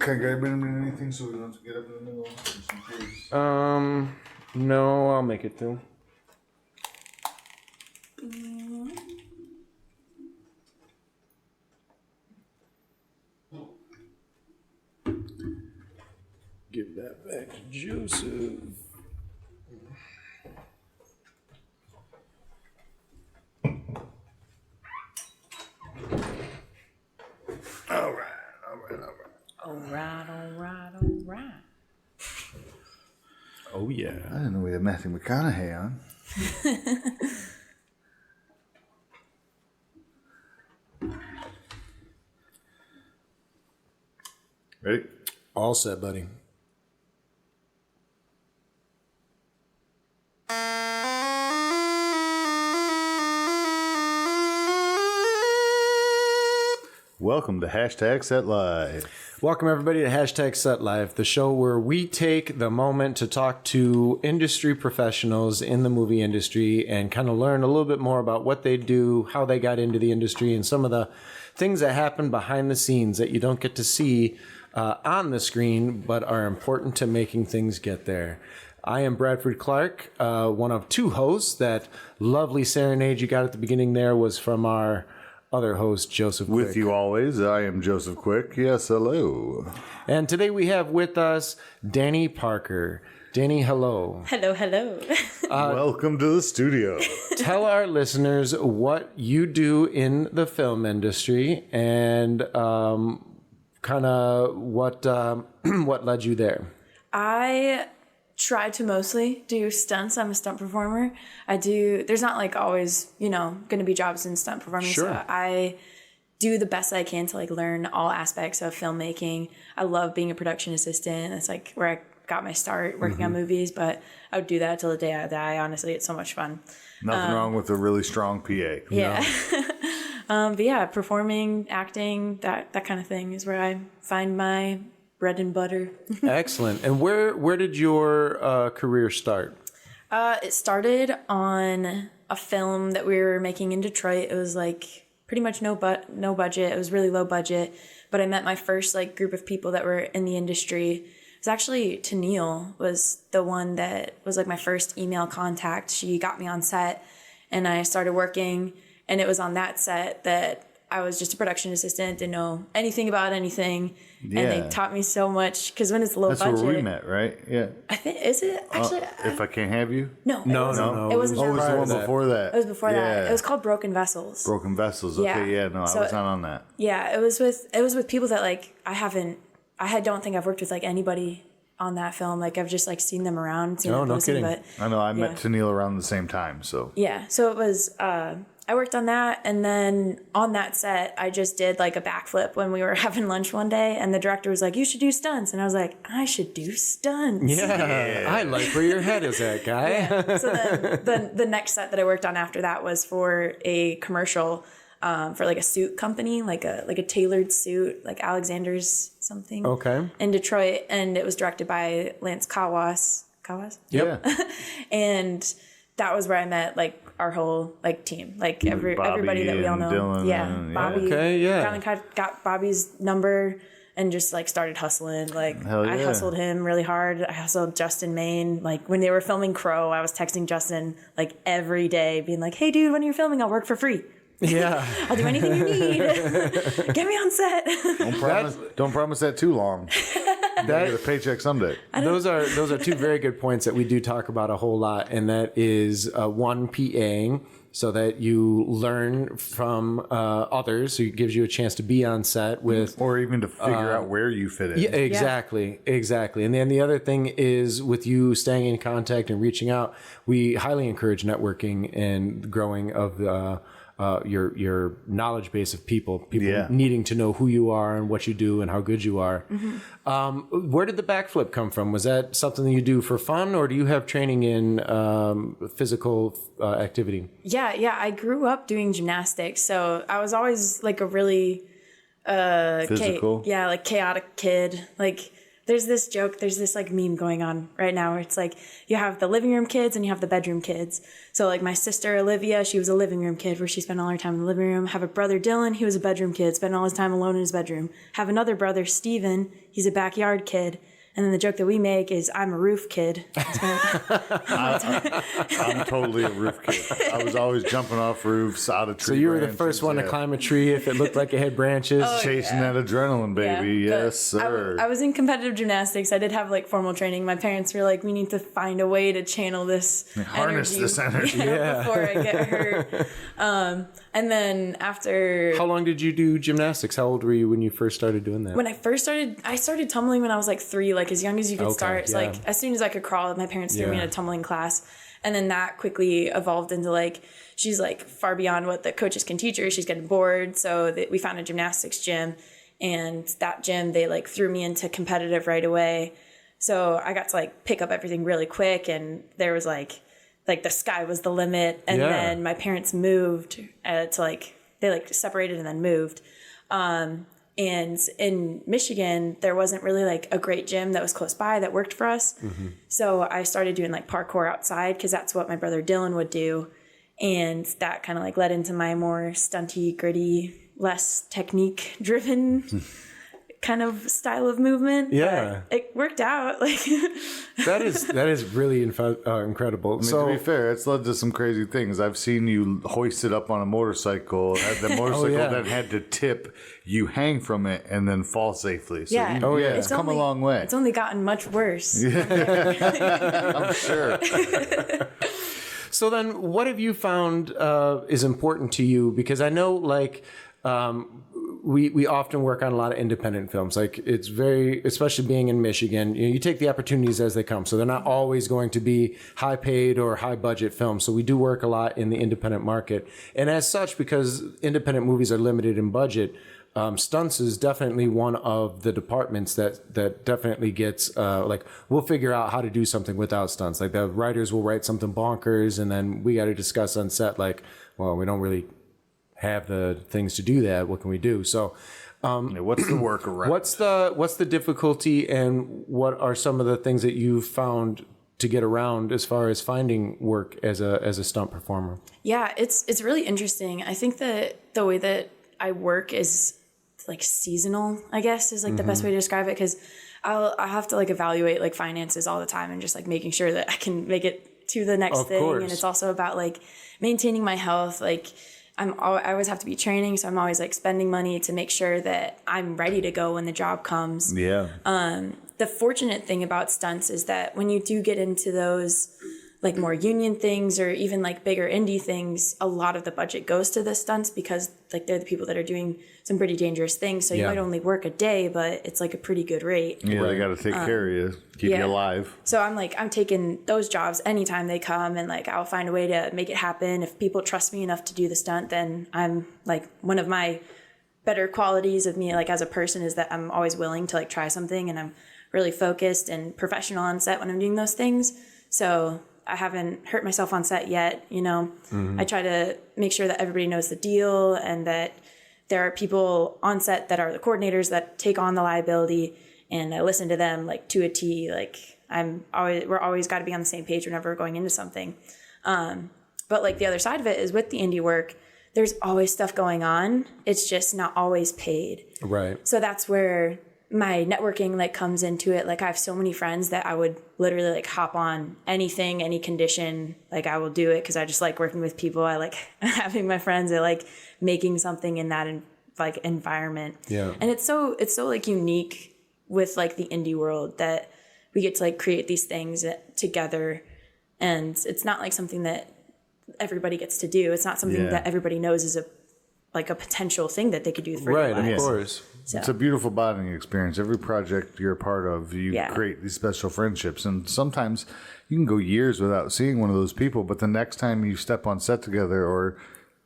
Can I grab anything so we don't have to get up in the middle? Just in case. No, I'll make it through. Give that back to Joseph. All right. All right. Oh, yeah. I didn't know we had Matthew McConaughey on. Ready? All set, buddy. Welcome to Hashtag Set Live. Welcome, everybody, to Hashtag Set Live, the show where we take the moment to talk to industry professionals in the movie industry and kind of learn a little bit more about what they do, how they got into the industry, and some of the things that happen behind the scenes that you don't get to see on the screen, but are important to making things get there. I am Bradford Clark, one of two hosts. That lovely serenade you got at the beginning there was from our other host, Joseph Quick. With you always, I am Joseph Quick. Yes, hello. And today we have with us Dani Parker. Dani, hello. Hello. Welcome to the studio. Tell our listeners what you do in the film industry and kind of what led you there. I try to mostly do stunts. I'm a stunt performer. There's not like always, going to be jobs in stunt performing. Sure. So I do the best I can to like learn all aspects of filmmaking. I love being a production assistant. That's like where I got my start working on movies, but I would do that till the day I die. Honestly, it's so much fun. Nothing wrong with a really strong PA. Yeah. But yeah, performing, acting, that kind of thing is where I find my bread and butter. Excellent. And where did your career start? It started on a film that we were making in Detroit. It was like pretty much no budget. It was really low budget, but I met my first like group of people that were in the industry. It was actually Tennille was the one that was like my first email contact. She got me on set and I started working, and it was on that set that I was just a production assistant, didn't know anything about anything. Yeah. And they taught me so much because when it's low budget. That's where we met, right? Yeah. I think, is it actually? If I Can't Have You? No. No. It wasn't Oh, it was the one before that. It was before Yeah. that. It was called Broken Vessels. Broken Vessels. Okay, yeah, no, So I was not on that. Yeah, it was with people that like I don't think I've worked with like anybody on that film. Like I've just like seen them around. Seen them no posting, kidding. But I know, I met Tennille around the same time, so. yeah, so it was, I worked on that, and then on that set, I just did like a backflip when we were having lunch one day, and the director was like, "You should do stunts," and I was like, "I should do stunts." Yeah. I like where your head is at, guy. Yeah. So then the next set that I worked on after that was for a commercial for like a suit company, like a tailored suit, like Alexander's something. Okay. In Detroit, and it was directed by Lance Kawas. Yep. And that was where I met like our whole like team, like everybody that we all know. Dylan and- Bobby. Okay, yeah. Finally got Bobby's number and just like started hustling. Like Hell yeah. I hustled him really hard. I hustled Justin Maine. Like when they were filming Crow, I was texting Justin like every day, being like, "Hey, dude, when you're filming, I'll work for free. Yeah. I'll do anything you need. Get me on set." Don't promise that too long. Get a paycheck someday. Those are two very good points that we do talk about a whole lot, and that is one, PAing, so that you learn from others, so it gives you a chance to be on set with, Or even to figure out where you fit in. yeah, exactly. And then the other thing is with you staying in contact and reaching out, we highly encourage networking and growing of your knowledge base of people needing to know who you are and what you do and how good you are. Where did the backflip come from? Was that something that you do for fun, or do you have training in physical activity? Yeah. I grew up doing gymnastics, so I was always like a really Physical. like chaotic kid. Like there's this joke, there's this like meme going on right now where it's like you have the living room kids and you have the bedroom kids. So like my sister Olivia, she was a living room kid where she spent all her time in the living room. Have a brother Dylan, he was a bedroom kid, spent all his time alone in his bedroom. Have another brother Steven, he's a backyard kid. And then the joke that we make is I'm a roof kid. I'm totally a roof kid. I was always jumping off roofs, out of trees. So you were the first one to climb a tree if it looked like it had branches. Chasing that adrenaline, baby. Yeah, Yes, sir. I was in competitive gymnastics. I did have like formal training. My parents were like, we need to find a way to channel this Harness this energy. before I get hurt. And then after... How long did you do gymnastics? How old were you when you first started doing that? When I first started, I started tumbling when I was like 3, like as young as you could start. So like as soon as I could crawl, my parents threw me in a tumbling class. And then that quickly evolved into like, she's like far beyond what the coaches can teach her. She's getting bored. So we found a gymnastics gym, and that gym, they like threw me into competitive right away. So I got to like pick up everything really quick. And there was like the sky was the limit. And then my parents moved to like, they like separated and then moved. And in Michigan, there wasn't really like a great gym that was close by that worked for us. Mm-hmm. So I started doing like parkour outside because that's what my brother Dylan would do. And that kind of like led into my more stunty, gritty, less technique driven kind of style of movement. Yeah. But it worked out. Like that is really incredible. I mean, to be fair, it's led to some crazy things. I've seen you hoisted up on a motorcycle. The motorcycle that had to tip, you hang from it and then fall safely. So it's come a long way. It's only gotten much worse. I'm sure. So then what have you found is important to you? Because I know like we often work on a lot of independent films. Like it's very, especially being in Michigan, you take the opportunities as they come. So they're not always going to be high paid or high budget films. So we do work a lot in the independent market. And as such, because independent movies are limited in budget, stunts is definitely one of the departments that definitely gets like we'll figure out how to do something without stunts. Like the writers will write something bonkers, and then we got to discuss on set like, well, we don't really have the things to do that. What can we do? So what's the workaround? What's the difficulty, and what are some of the things that you've found to get around as far as finding work as a stunt performer? Yeah, it's really interesting. I think that the way that I work is like seasonal, I guess, is like the best way to describe it, because I have to like evaluate like finances all the time and just like making sure that I can make it to the next thing. Course. And it's also about like maintaining my health. Like I always have to be training, so I'm always like spending money to make sure that I'm ready to go when the job comes. Yeah. The fortunate thing about stunts is that when you do get into those like more union things or even like bigger indie things, a lot of the budget goes to the stunts because like they're the people that are doing some pretty dangerous things. So you might only work a day, but it's like a pretty good rate. Yeah, they got to take care of you, keep you alive. So I'm taking those jobs anytime they come, and like I'll find a way to make it happen. If people trust me enough to do the stunt, then I'm like, one of my better qualities of me like as a person is that I'm always willing to like try something, and I'm really focused and professional on set when I'm doing those things. So I haven't hurt myself on set yet, you know. I try to make sure that everybody knows the deal, and that there are people on set that are the coordinators that take on the liability, and I listen to them like to a T. Like we're always got to be on the same page whenever we're going into something. But like the other side of it is with the indie work, there's always stuff going on. It's just not always paid. Right. So that's where my networking like comes into it. Like I have so many friends that I would literally like hop on anything, any condition. Like I will do it because I just like working with people. I like having my friends. I like making something in that like environment. Yeah. And it's so like unique with like the indie world that we get to like create these things together. And it's not like something that everybody gets to do. It's not something that everybody knows is a potential thing that they could do for their lives. Right, of course. So. It's a beautiful bonding experience. Every project you're a part of, you create these special friendships. And sometimes you can go years without seeing one of those people, but the next time you step on set together or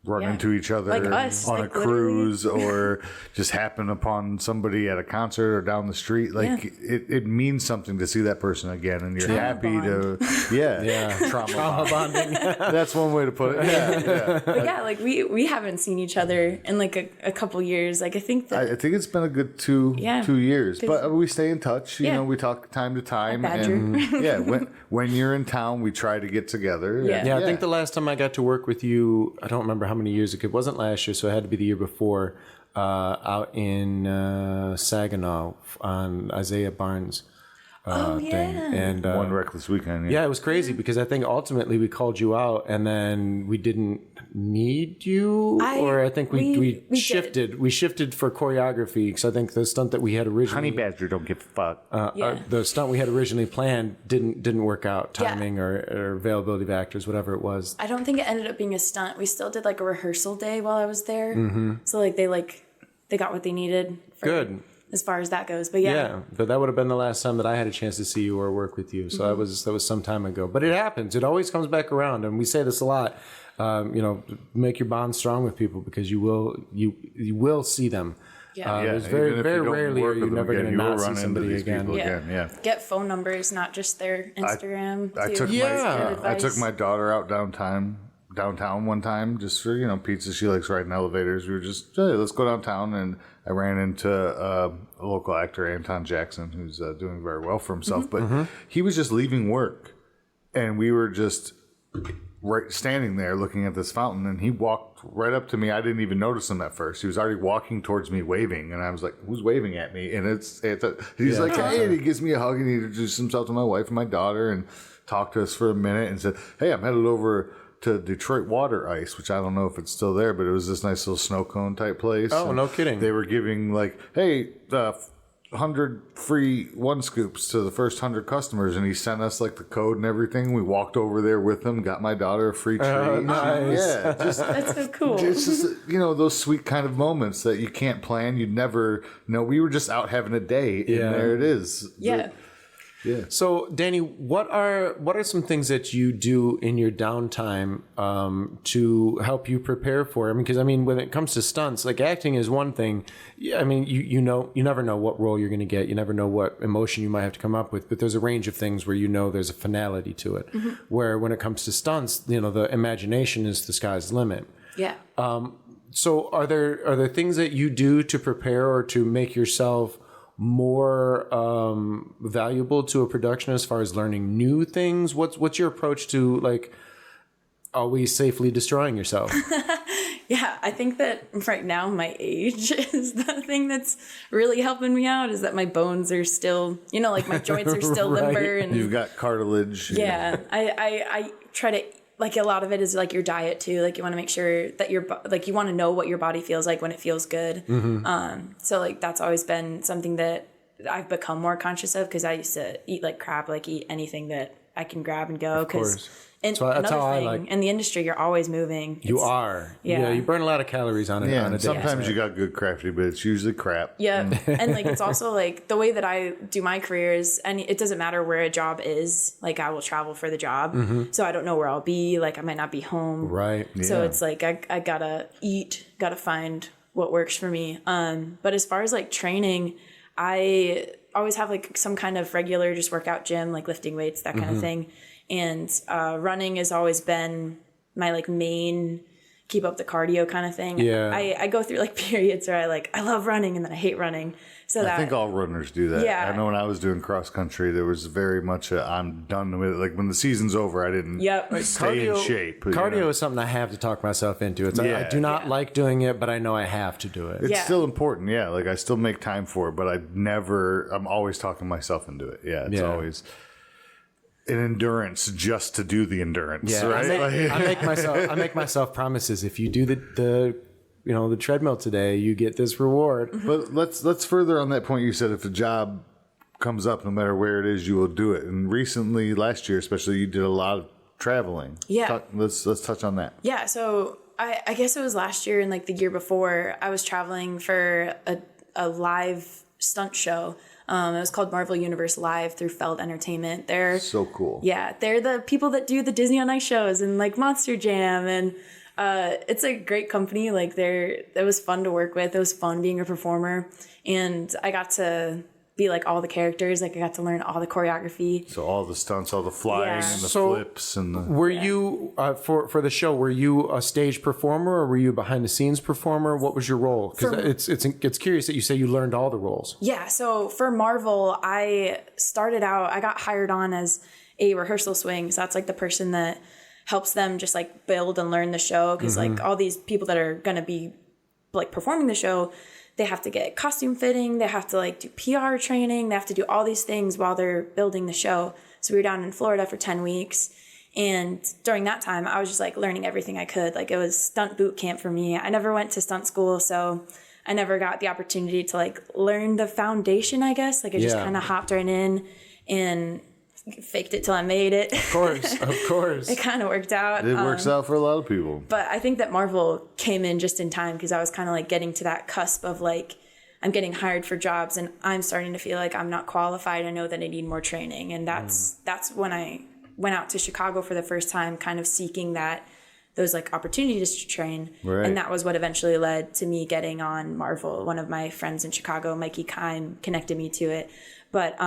run into each other like us, on like, a cruise or just happen upon somebody at a concert or down the street. Like it means something to see that person again, and you're happy to trauma bonding. That's one way to put it. Yeah. But yeah, like we haven't seen each other in like a couple years. Like I think it's been a good 2 years, but we stay in touch. You know, we talk time to time, and when you're in town, we try to get together. Yeah, I think the last time I got to work with you, I don't remember how many years ago. It wasn't last year, so it had to be the year before. Out in Saginaw on Isaiah Barnes' thing, and One Reckless Weekend. Yeah, it was crazy because I think ultimately we called you out, and then we didn't need you, or I think we shifted. We shifted for choreography because I think the stunt that we had originally, Honey Badger don't give a fuck. The stunt we had originally planned didn't work out, timing or availability of actors, whatever it was. I don't think it ended up being a stunt. We still did like a rehearsal day while I was there, so like they got what they needed. Good. As far as that goes, but but that would have been the last time that I had a chance to see you or work with you. So that was some time ago. But it happens. It always comes back around, and we say this a lot. Make your bond strong with people because you will see them. There's very rarely are you never going to not see somebody again. Get phone numbers, not just their Instagram. I took my daughter out downtown one time just for pizza. She likes riding elevators. We were just, hey, let's go downtown, and I ran into a local actor, Anton Jackson, who's doing very well for himself. But he was just leaving work, and we were just standing there looking at this fountain, and he walked right up to me. I didn't even notice him at first. He was already walking towards me, waving, and I was like, "Who's waving at me?" And he's like, "Hey," and he gives me a hug, and he introduced himself to my wife and my daughter, and talked to us for a minute, and said, "Hey, I'm headed over to Detroit Water Ice," which I don't know if it's still there, but it was this nice little snow cone type place. Oh, no kidding. They were giving like, hey, 100 free one scoops to the first 100 customers, and he sent us like the code and everything. We walked over there with him, got my daughter a free treat. Nice. Yeah, that's so cool. It's just those sweet kind of moments that you can't plan. You'd never know. We were just out having a day, and there it is. Yeah. Yeah. So, Dani, what are some things that you do in your downtime to help you prepare for it? Because when it comes to stunts, like acting is one thing. You never know what role you're going to get. You never know what emotion you might have to come up with. But there's a range of things where there's a finality to it. Where when it comes to stunts, the imagination is the sky's the limit. Yeah. So, are there things that you do to prepare or to make yourself more valuable to a production as far as learning new things? What's your approach to like always safely destroying yourself? Yeah, I think that right now my age is the thing that's really helping me out, is that my bones are still, like my joints are still limber, and you've got cartilage. Yeah, I try to, like, a lot of it is like your diet too. Like you want to make sure that you want to know what your body feels like when it feels good. So like that's always been something that I've become more conscious of, because I used to eat like crap, like eat anything that I can grab and go. Because that's how thing, I like. In the industry, you're always moving. You are. Yeah, you burn a lot of calories on it. Yeah, and sometimes you got good crafty, but it's usually crap. Yeah, and like it's also like the way that I do my career is, and it doesn't matter where a job is. Like I will travel for the job, so I don't know where I'll be. Like I might not be home. Right. So it's like I gotta eat, gotta find what works for me. But as far as like training, I always have like some kind of regular just workout gym, like lifting weights, that kind of thing. And running has always been my like main keep up the cardio kind of thing. Yeah. I go through like periods where I love running and then I hate running. So I think all runners do that. Yeah. I know when I was doing cross country, there was very much I'm done with it. Like when the season's over, I didn't stay in shape. Cardio is something I have to talk myself into. I do not like doing it, but I know I have to do it. It's still important. Yeah. Like I still make time for it, but I'm always talking myself into it. Yeah. It's always an endurance just to do the endurance. Yeah. Right. I make myself promises. If you do the treadmill today, you get this reward. But let's further on that point. You said if a job comes up, no matter where it is, you will do it. And recently, last year especially, you did a lot of traveling. Yeah. Let's touch on that. Yeah. So I guess it was last year and like the year before, I was traveling for a live stunt show. It was called Marvel Universe Live through Feld Entertainment. They're so cool. Yeah, they're the people that do the Disney on Ice shows and like Monster Jam, and It's a great company. Like it was fun to work with. It was fun being a performer, and I got to be like all the characters. Like I got to learn all the choreography. So all the stunts, all the flying and the flips and the... Were you for the show? Were you a stage performer or were you a behind the scenes performer? What was your role? Because it's curious that you say you learned all the roles. Yeah. So for Marvel, I started out. I got hired on as a rehearsal swing. So that's like the person that helps them just like build and learn the show. Because like all these people that are gonna be like performing the show, they have to get costume fitting, they have to like do PR training, they have to do all these things while they're building the show. So we were down in Florida for 10 weeks. And during that time, I was just like learning everything I could. Like it was stunt boot camp for me. I never went to stunt school, so I never got the opportunity to like learn the foundation, I guess. Like I just kind of hopped right in and faked it till I made it. Of course. It kind of worked out. It works out for a lot of people. But I think that Marvel came in just in time because I was kind of like getting to that cusp of like, I'm getting hired for jobs and I'm starting to feel like I'm not qualified. I know that I need more training. And that's when I went out to Chicago for the first time, kind of seeking those like opportunities to train. Right. And that was what eventually led to me getting on Marvel. One of my friends in Chicago, Mikey Kime, connected me to it. But,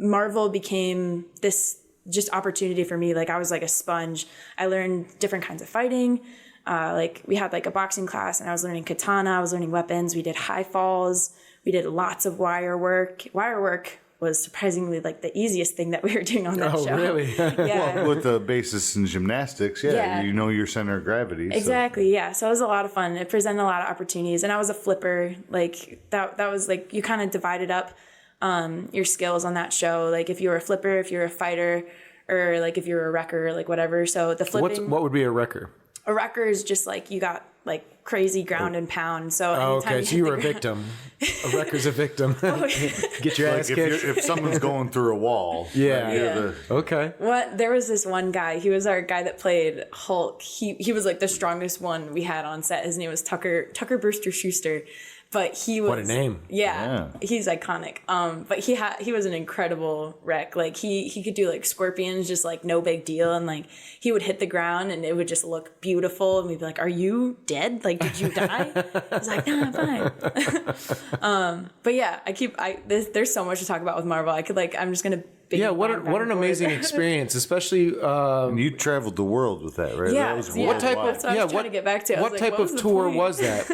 Marvel became this just opportunity for me. Like I was like a sponge. I learned different kinds of fighting. Like we had like a boxing class and I was learning katana. I was learning weapons. We did high falls. We did lots of wire work. Wire work was surprisingly like the easiest thing that we were doing on that show. Oh, really? Yeah. Well, with the basis in gymnastics, you know your center of gravity. Exactly, yeah. So it was a lot of fun. It presented a lot of opportunities. And I was a flipper. Like that was like, you kind of divided up your skills on that show. Like if you were a flipper, if you're a fighter, or like if you're a wrecker, like whatever. So the flipping... What would be a wrecker? A wrecker is just like you got like crazy ground and pound. So okay, so you were a victim. A wrecker's a victim. Get your ass kicked. If someone's going through a wall. Okay. There was this one guy. He was our guy that played Hulk. He was like the strongest one we had on set. His name was Tucker Brewster Schuster. But he was... What a name. Yeah. He's iconic. But he was an incredible wreck. Like he could do like scorpions, just like no big deal. And like he would hit the ground and it would just look beautiful. And we'd be like, are you dead? Like, did you die? He's like, no, I'm fine. But yeah, there's so much to talk about with Marvel. I'm just going to... what an amazing experience, especially and you traveled the world with that, right? Yeah, that was what type of I was trying to get back to. What type of tour was that?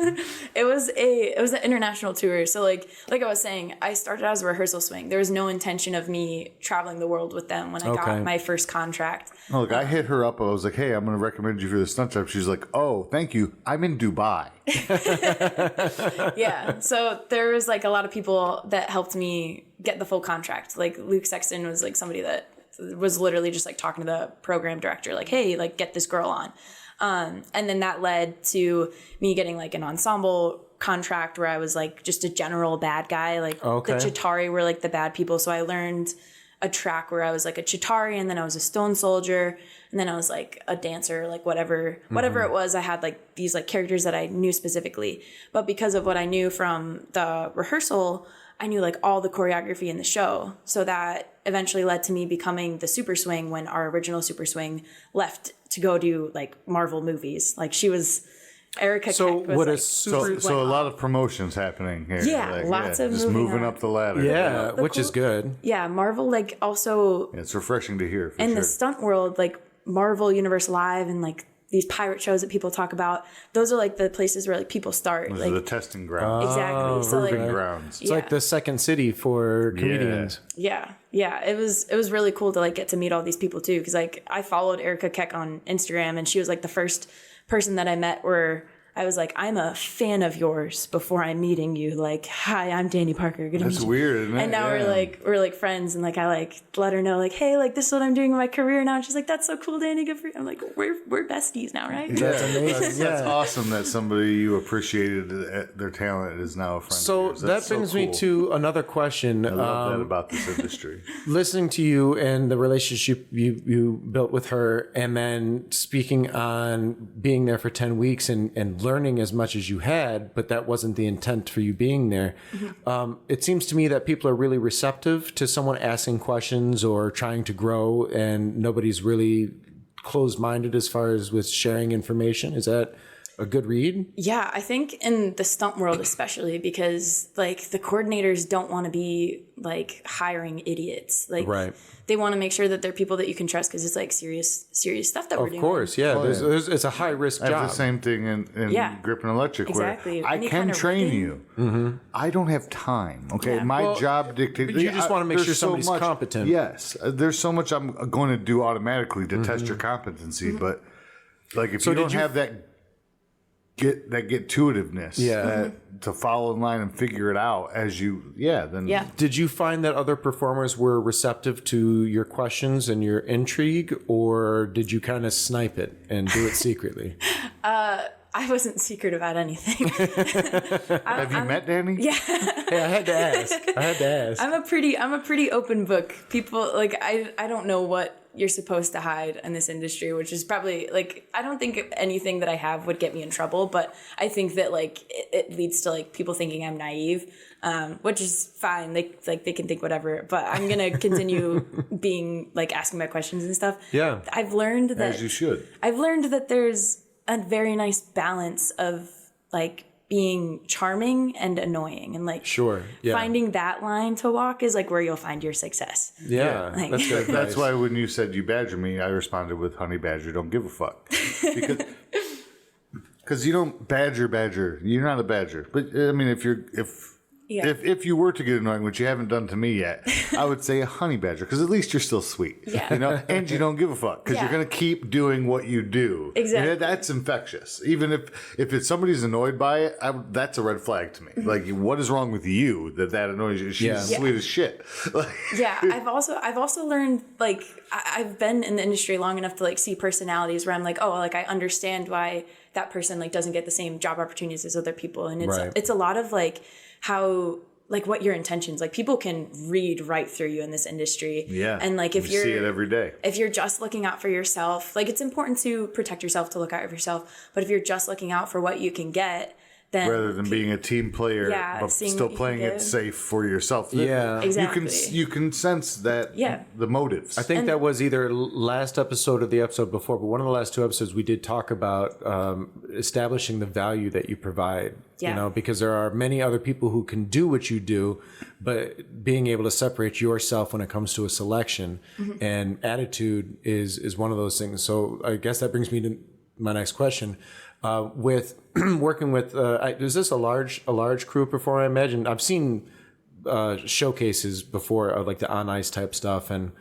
It was an international tour. So like I was saying, I started as a rehearsal swing. There was no intention of me traveling the world with them when I got my first contract. Oh, look, I hit her up. I was like, hey, I'm going to recommend you for the stunt job. She's like, oh, thank you. I'm in Dubai. Yeah. So there was like a lot of people that helped me get the full contract. Like Luke Sexton was like somebody that was literally just like talking to the program director, like, hey, like get this girl on. And then that led to me getting like an ensemble contract where I was like just a general bad guy. Like the Chitauri were like the bad people. So I learned a track where I was like a Chitauri and then I was a stone soldier and then I was like a dancer, like whatever it was. I had like these like characters that I knew specifically, but because of what I knew from the rehearsal, I knew like all the choreography in the show. So that eventually led to me becoming the super swing when our original super swing left to go do like Marvel movies. Like she was... Erica so Keck was what like, so a lot of promotions happening here. Yeah, lots of just moving up the ladder. Yeah, which is good. Yeah, Marvel like also... Yeah, it's refreshing to hear. In the stunt world, like Marvel Universe Live and like these pirate shows that people talk about, those are like the places where like people start. Those like are the testing grounds. Exactly. So like grounds. It's like the second city for comedians. Yeah. It was really cool to like get to meet all these people too, because like I followed Erica Keck on Instagram and she was like the first person that I met where I was like, I'm a fan of yours before I'm meeting you. Like, hi, I'm Dani Parker. Good to meet you. That's weird, isn't it? And now we're like friends, and like I like let her know like, hey, like this is what I'm doing in my career now. And she's like, that's so cool, Dani. Good for you. I'm like, we're besties now, right? That's amazing. That's awesome that somebody you appreciated their talent is now a friend. So of yours. that brings me to another question. I love that about this industry. Listening to you and the relationship you built with her, and then speaking on being there for 10 weeks and learning as much as you had, but that wasn't the intent for you being there. Mm-hmm. It seems to me that people are really receptive to someone asking questions or trying to grow, and nobody's really closed-minded as far as with sharing information. Is that a good read? Yeah, I think in the stunt world especially, because like the coordinators don't want to be like hiring idiots. Like they want to make sure that they're people that you can trust because it's like serious stuff that we're doing. Of course, yeah. It's a high-risk job. I have the same thing in grip and electric. Exactly. Where I can train you. Mm-hmm. I don't have time. Okay, my job dictates. But you just want to make sure somebody's competent. Yes, there's so much I'm going to do automatically to test your competency, but like if you don't have that get-to-itiveness, to follow in line and figure it out as you, then. Yeah. Did you find that other performers were receptive to your questions and your intrigue, or did you kind of snipe it and do it secretly? I wasn't secret about anything. Have you met Dani? Yeah. Hey, I had to ask. I'm a pretty open book. People like I don't know what you're supposed to hide in this industry, which is probably like I don't think anything that I have would get me in trouble, but I think that like it leads to like people thinking I'm naive, which is fine. They can think whatever, but I'm gonna continue being like asking my questions and stuff. Yeah, I've learned that as you should. I've learned that there's a very nice balance of like being charming and annoying, and like finding that line to walk is like where you'll find your success. Yeah, like, that's good. That's why when you said you badger me, I responded with honey badger, don't give a fuck. Because you don't badger. You're not a badger. But I mean, if you were to get annoying, which you haven't done to me yet, I would say a honey badger, because at least you're still sweet. Yeah. You know, and you don't give a fuck because you're gonna keep doing what you do. Exactly. And that's infectious. Even if it's somebody's annoyed by it, that's a red flag to me. Mm-hmm. Like, what is wrong with you that annoys you? She's sweet as shit. Yeah, I've also learned, like, I've been in the industry long enough to like see personalities where I'm like, oh, like I understand why that person like doesn't get the same job opportunities as other people, and it's a lot of like how like what your intentions, like people can read right through you in this industry. Yeah. And like if you see it every day. If you're just looking out for yourself, like it's important to protect yourself, to look out for yourself, but if you're just looking out for what you can get, then rather than being a team player, but still playing it safe for yourself. Yeah, exactly. You can sense that. The motives. I think that was either last episode or the episode before, but one of the last two episodes we did talk about establishing the value that you provide. You know, because there are many other people who can do what you do, but being able to separate yourself when it comes to a selection and attitude is one of those things. So I guess that brings me to my next question. With working with, is this a large crew performer? I imagine I've seen showcases before of like the on ice type stuff, and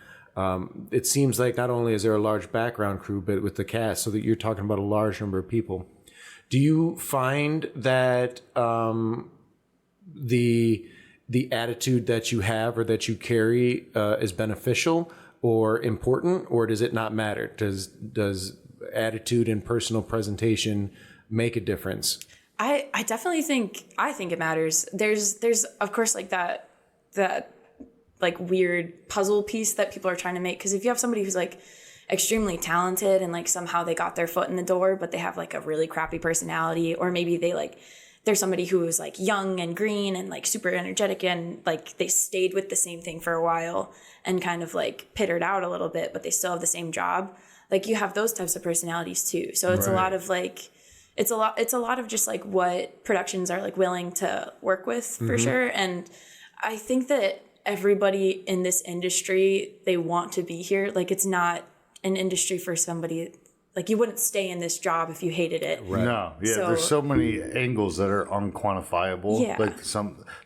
it seems like not only is there a large background crew, but with the cast, so that you're talking about a large number of people. Do you find that the attitude that you have or that you carry is beneficial or important, or does it not matter? Does attitude and personal presentation make a difference? I definitely think it matters. There's of course like that like weird puzzle piece that people are trying to make, because if you have somebody who's like extremely talented and like somehow they got their foot in the door, but they have like a really crappy personality, or maybe they're somebody who is like young and green and like super energetic and like they stayed with the same thing for a while and kind of like pittered out a little bit, but they still have the same job. Like you have those types of personalities too. So it's a lot of like, it's a lot of just like what productions are like willing to work with for sure. And I think that everybody in this industry, they want to be here. Like it's not an industry for somebody, like you wouldn't stay in this job if you hated it. Right. No. Yeah. So, there's so many angles that are unquantifiable. Yeah. Like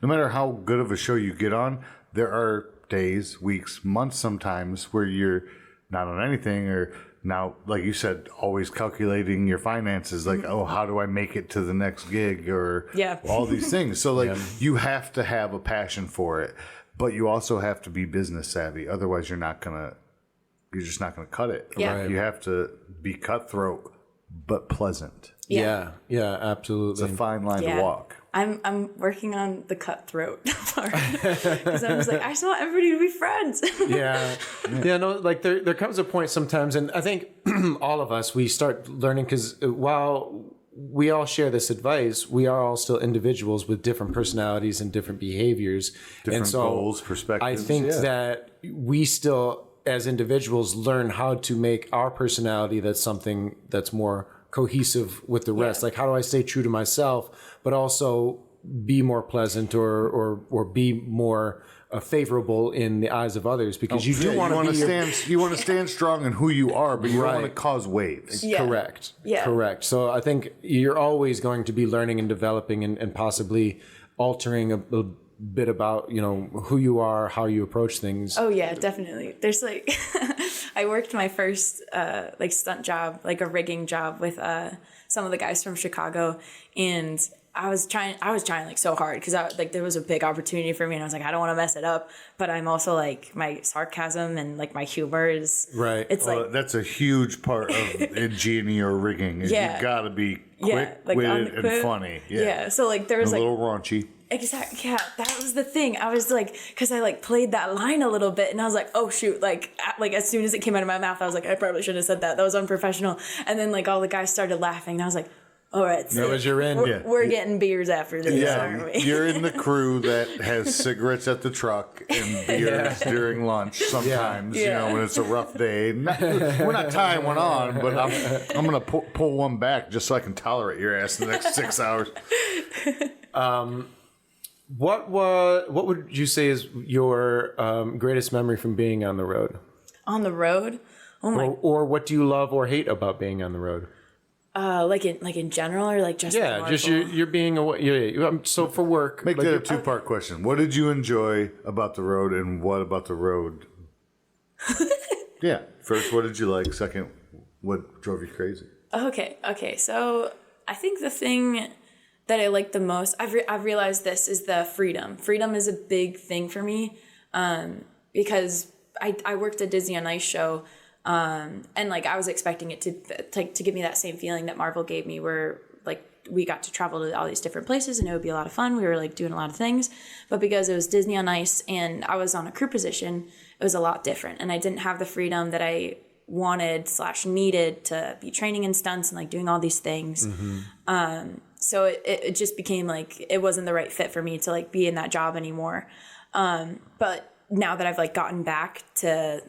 no matter how good of a show you get on, there are days, weeks, months sometimes where you're not on anything, or now, like you said, always calculating your finances, like, oh, how do I make it to the next gig, or all these things. So like you have to have a passion for it, but you also have to be business savvy. Otherwise you're just not going to cut it. Yeah. Right? You have to be cutthroat, but pleasant. Yeah, absolutely. It's a fine line to walk. I'm working on the cutthroat part, because I'm just like, I just want everybody to be friends. No, like there comes a point sometimes, and I think all of us, we start learning, because while we all share this advice, we are all still individuals with different personalities and different behaviors, different goals, perspectives. I think that we still as individuals learn how to make our personality that's something that's more cohesive with the rest. Like, how do I stay true to myself, but also be more pleasant or be more favorable in the eyes of others? Because you do want to stand. You want to stand strong in who you are, but you don't want to cause waves. Yeah. Correct. Yeah. Correct. So I think you're always going to be learning and developing and possibly altering a bit about, you know, who you are, how you approach things. Oh yeah, definitely. There's like, I worked my first like stunt job, like a rigging job with some of the guys from Chicago, and I was trying like so hard because like there was a big opportunity for me, and I was like, I don't want to mess it up, but I'm also like, my sarcasm and like my humor is right. It's like that's a huge part of G&E or rigging. Is Yeah. You got to be quick like witted and funny. Yeah. So like there was a like little raunchy. Exactly. Yeah, that was the thing. I was like, because I like played that line a little bit, and I was like, oh shoot, like as soon as it came out of my mouth, I was like, I probably shouldn't have said that. That was unprofessional. And then like all the guys started laughing, and I was like, all right, so that was your end. We're getting beers after this, aren't we? You're in the crew that has cigarettes at the truck and beers during lunch sometimes, you know, when it's a rough day. We're not tying one on, but I'm going to pull one back just so I can tolerate your ass the next 6 hours. What would you say is your greatest memory from being on the road? On the road? Oh my! Or what do you love or hate about being on the road? Like in general, or like just just you're being away. So for work, Make like that a two-part question. What did you enjoy about the road, and what about the road? Yeah. First, what did you like? Second, what drove you crazy? Okay. So I think the thing that I like the most, I've realized this, is the freedom. Freedom is a big thing for me, because I worked a Disney on Ice show, and like I was expecting it to give me that same feeling that Marvel gave me, where like we got to travel to all these different places and it would be a lot of fun. We were like doing a lot of things, but because it was Disney on Ice and I was on a crew position, it was a lot different, and I didn't have the freedom that I wanted/needed to be training in stunts and like doing all these things. So it just became like it wasn't the right fit for me to like be in that job anymore. But now that I've like gotten back to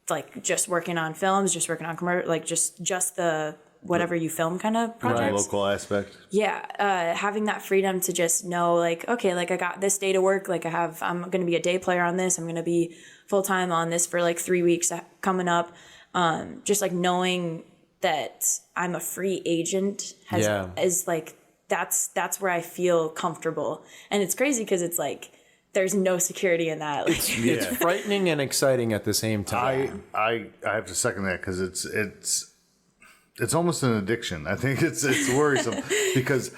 like just working on films, just working on commercial, like just the whatever you film kind of projects. Local aspect. Yeah, having that freedom to just know like, okay, like I got this day to work, like I'm going to be a day player on this, I'm going to be full time on this for like 3 weeks coming up. Just like knowing that I'm a free agent is like that's where I feel comfortable, and it's crazy because it's like there's no security in that. Like, it's frightening and exciting at the same time. I have to second that because it's almost an addiction. I think it's worrisome because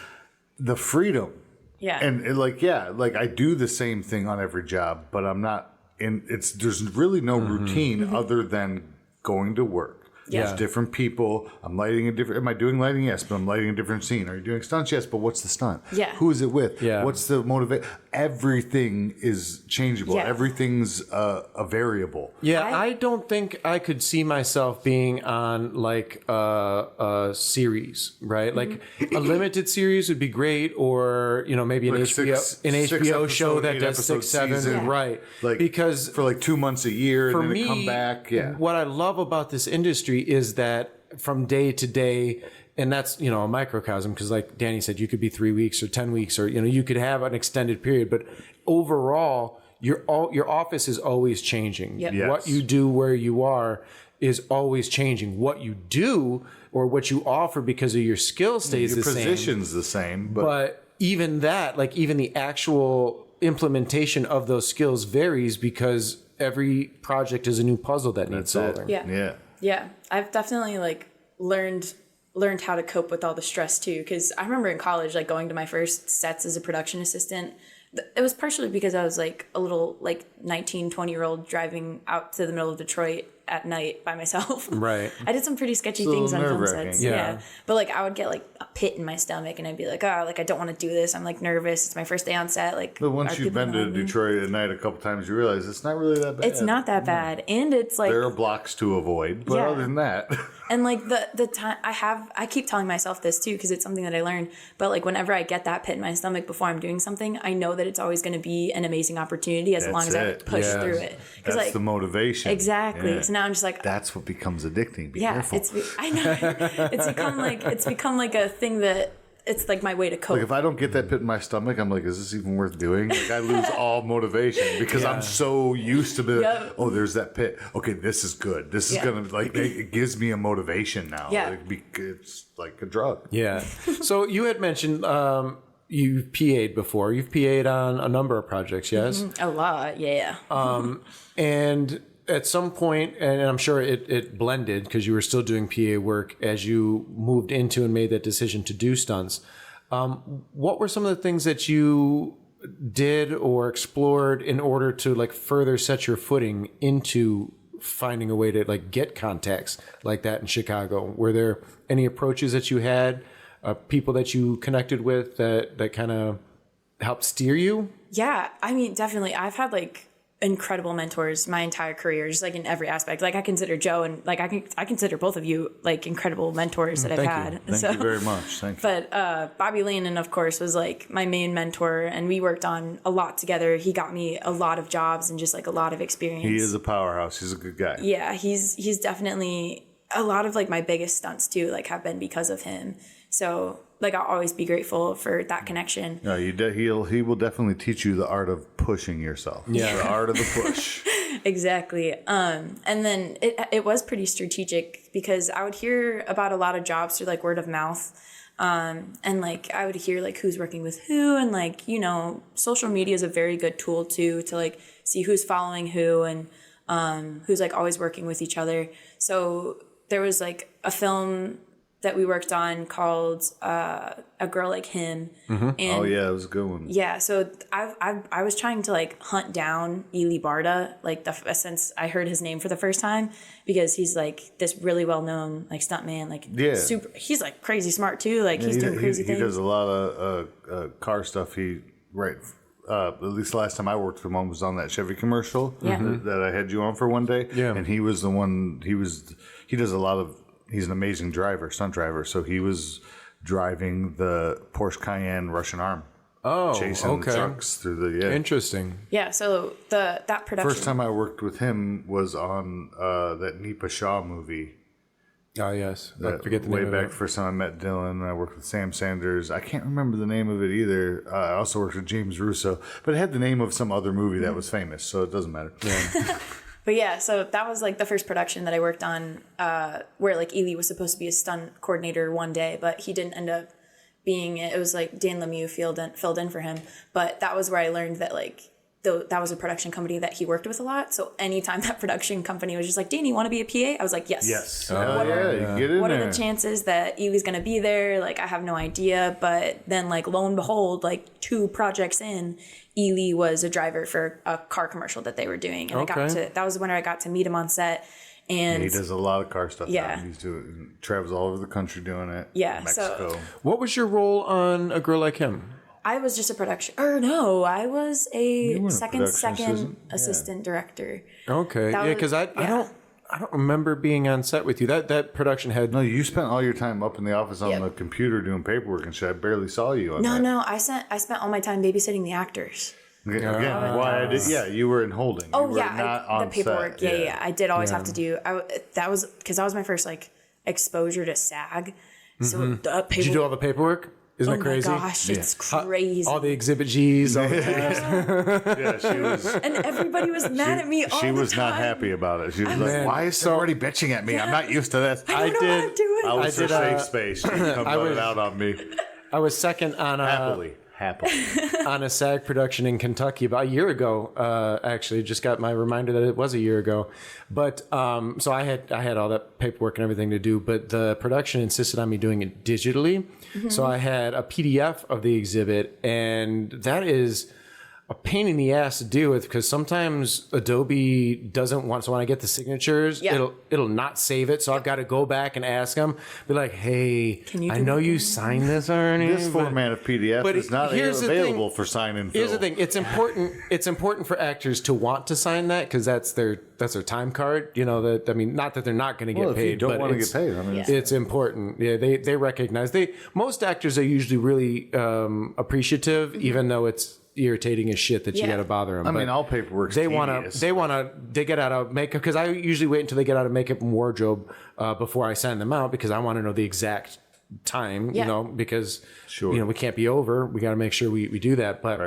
the freedom. Yeah. And like I do the same thing on every job, but I'm not in. There's really no routine other than going to work. Yeah. There's different people. I'm lighting a different. Am I doing lighting? Yes, but I'm lighting a different scene. Are you doing stunts? Yes, but what's the stunt? Yeah. Who is it with? Yeah. What's the motivation? Everything is changeable. Yeah. Everything's a variable. Yeah, I don't think I could see myself being on like a series, right? Like a limited series would be great, or you know maybe an Like HBO show that does 6, 7, season. right? Like because for like 2 months a year, for and then me, come back. Yeah. What I love about this industry is that from day to day, and that's, you know, a microcosm, because like Danny said, you could be 3 weeks or 10 weeks, or, you know, you could have an extended period, but overall, your office is always changing. Yep. Yes. What you do where you are is always changing. What you do or what you offer because of your skill stays Your the same. position's the same, But even that, like even the actual implementation of those skills varies because every project is a new puzzle that needs solving. Yeah. I've definitely like learned how to cope with all the stress too, because I remember in college like going to my first sets as a production assistant. It was partially because I was like a little like 19, 20-year-old driving out to the middle of Detroit at night by myself. Right. I did some pretty sketchy It's a things on little film nerve-wracking. sets. Yeah. But like I would get like a pit in my stomach and I'd be like, oh, like I don't want to do this. I'm like nervous. It's my first day on set. Like, But once are you've people been to gonna like me? Detroit at night a couple times, you realize it's not really that bad. It's not that bad. And it's like, There are blocks to avoid, but Yeah. other than that, and like the time I keep telling myself this too, because it's something that I learned. But like whenever I get that pit in my stomach before I'm doing something, I know that it's always going to be an amazing opportunity as long as I it. push Yes. through it. that's like the motivation. exactly. Yeah. So now I'm just like, That's what becomes addicting. Be yeah, careful. I know it's become like a thing that it's like my way to cope. Like if I don't get that pit in my stomach, I'm like, is this even worth doing? Like I lose all motivation because I'm so used to be Yep. oh, there's that pit. Okay, this is good. This is Yeah. gonna like it gives me a motivation now. Yeah. It's like a drug. Yeah. So you had mentioned you've PA'd before. You've PA'd on a number of projects, yes? A lot, yeah. And at some point, and I'm sure it blended because you were still doing PA work as you moved into and made that decision to do stunts. What were some of the things that you did or explored in order to like further set your footing into finding a way to like get contacts like that in Chicago? Were there any approaches that you had, people that you connected with that kind of helped steer you? Yeah, I mean, definitely. I've had like incredible mentors my entire career, just like in every aspect. Like I consider Joe and like I consider both of you like incredible mentors that I've Thank had. you. Thank you very much. Thank you. But Bobby Leanon, of course, was like my main mentor, and we worked on a lot together. He got me a lot of jobs and just like a lot of experience. He is a powerhouse. He's a good guy. Yeah, he's definitely a lot of like my biggest stunts too. Like have been because of him. So like I'll always be grateful for that connection. No, he will definitely teach you the art of pushing yourself. Yeah. The art of the push. Exactly. And then it was pretty strategic because I would hear about a lot of jobs through like word of mouth. And like I would hear like who's working with who, and like, you know, social media is a very good tool too to like see who's following who and who's like always working with each other. So there was like a film that we worked on called A Girl Like Him. Mm-hmm. And Oh yeah, it was a good one. yeah, so I was trying to like hunt down Ely Barda, like since I heard his name for the first time, because he's like this really well known like stuntman, like super. He's like crazy smart too, like he's doing crazy things. He does a lot of car stuff. At least the last time I worked for him was on that Chevy commercial that I had you on for one day. Yeah, and he was the one. He does a lot of. He's an amazing driver, stunt driver. So he was driving the Porsche Cayenne Russian Arm. Oh, chasing okay. trucks through the Interesting. Yeah, so that production. First time I worked with him was on that Nipa Shaw movie. Oh yes, I forget the name Way of back, it. first time I met Dylan, I worked with Sam Sanders. I can't remember the name of it either. I also worked with James Russo, but it had the name of some other movie that was famous, so it doesn't matter. Yeah. But yeah, so that was like the first production that I worked on, where like Ely was supposed to be a stunt coordinator one day, but he didn't end up being it. It was like Dan Lemieux filled in for him. But that was where I learned that like that was a production company that he worked with a lot. So anytime that production company was just like, Danny, you want to be a PA? I was like, yes. Yes. What Get in what there. are the chances that Ely's going to be there? Like, I have no idea. But then like, lo and behold, like 2 projects in, Ely was a driver for a car commercial that they were doing. And that was when I got to meet him on set. And he does a lot of car stuff. Yeah. Now. He's travels all over the country doing it. Yeah, Mexico. so- What was your role on A Girl Like Him? I was just a production, or no, I was a weren't a second production assistant director. Okay, That yeah, was- because I don't remember being on set with you. That production had No, you spent all your time up in the office on the computer doing paperwork and shit. I barely saw you on that. No, I spent all my time babysitting the actors. Again, why I did? Yeah, you were in holding. Oh you were yeah, not on the paperwork. set. Yeah. I did always have to do. That was because that was my first like exposure to SAG. So the paperwork. Did you do all the paperwork? Isn't that crazy? Oh my gosh, it's crazy. All the Exhibit G's. All the Yeah, she was. And everybody was mad at me all She the was not time. happy about it. She was like, Man, "Why is somebody bitching at me? I'm not used to this." I don't know how to do it. I was I her did, safe space. She come let it out on me I was second on happily. on a SAG production in Kentucky about a year ago. Actually, just got my reminder that it was a year ago. But so I had all that paperwork and everything to do, but the production insisted on me doing it digitally. So I had a PDF of the exhibit, and that is a pain in the ass to deal with because sometimes Adobe doesn't want. So when I get the signatures, it'll not save it. So I've got to go back and ask them, be like, "Hey, I know you signed this already. This format of PDF is not available for sign and fill." Here's the thing: it's important. It's important for actors to want to sign that because that's their time card. You know that. I mean, not that they're not going to get paid. If you don't want to get paid, I mean, it's important. Yeah, they recognize. Most actors are usually really appreciative, even though it's irritating as shit that you got to bother them. I mean, all paperwork. They get out of makeup because I usually wait until they get out of makeup and wardrobe before I send them out because I want to know the exact time, you know, because we can't be over. We got to make sure we do that. But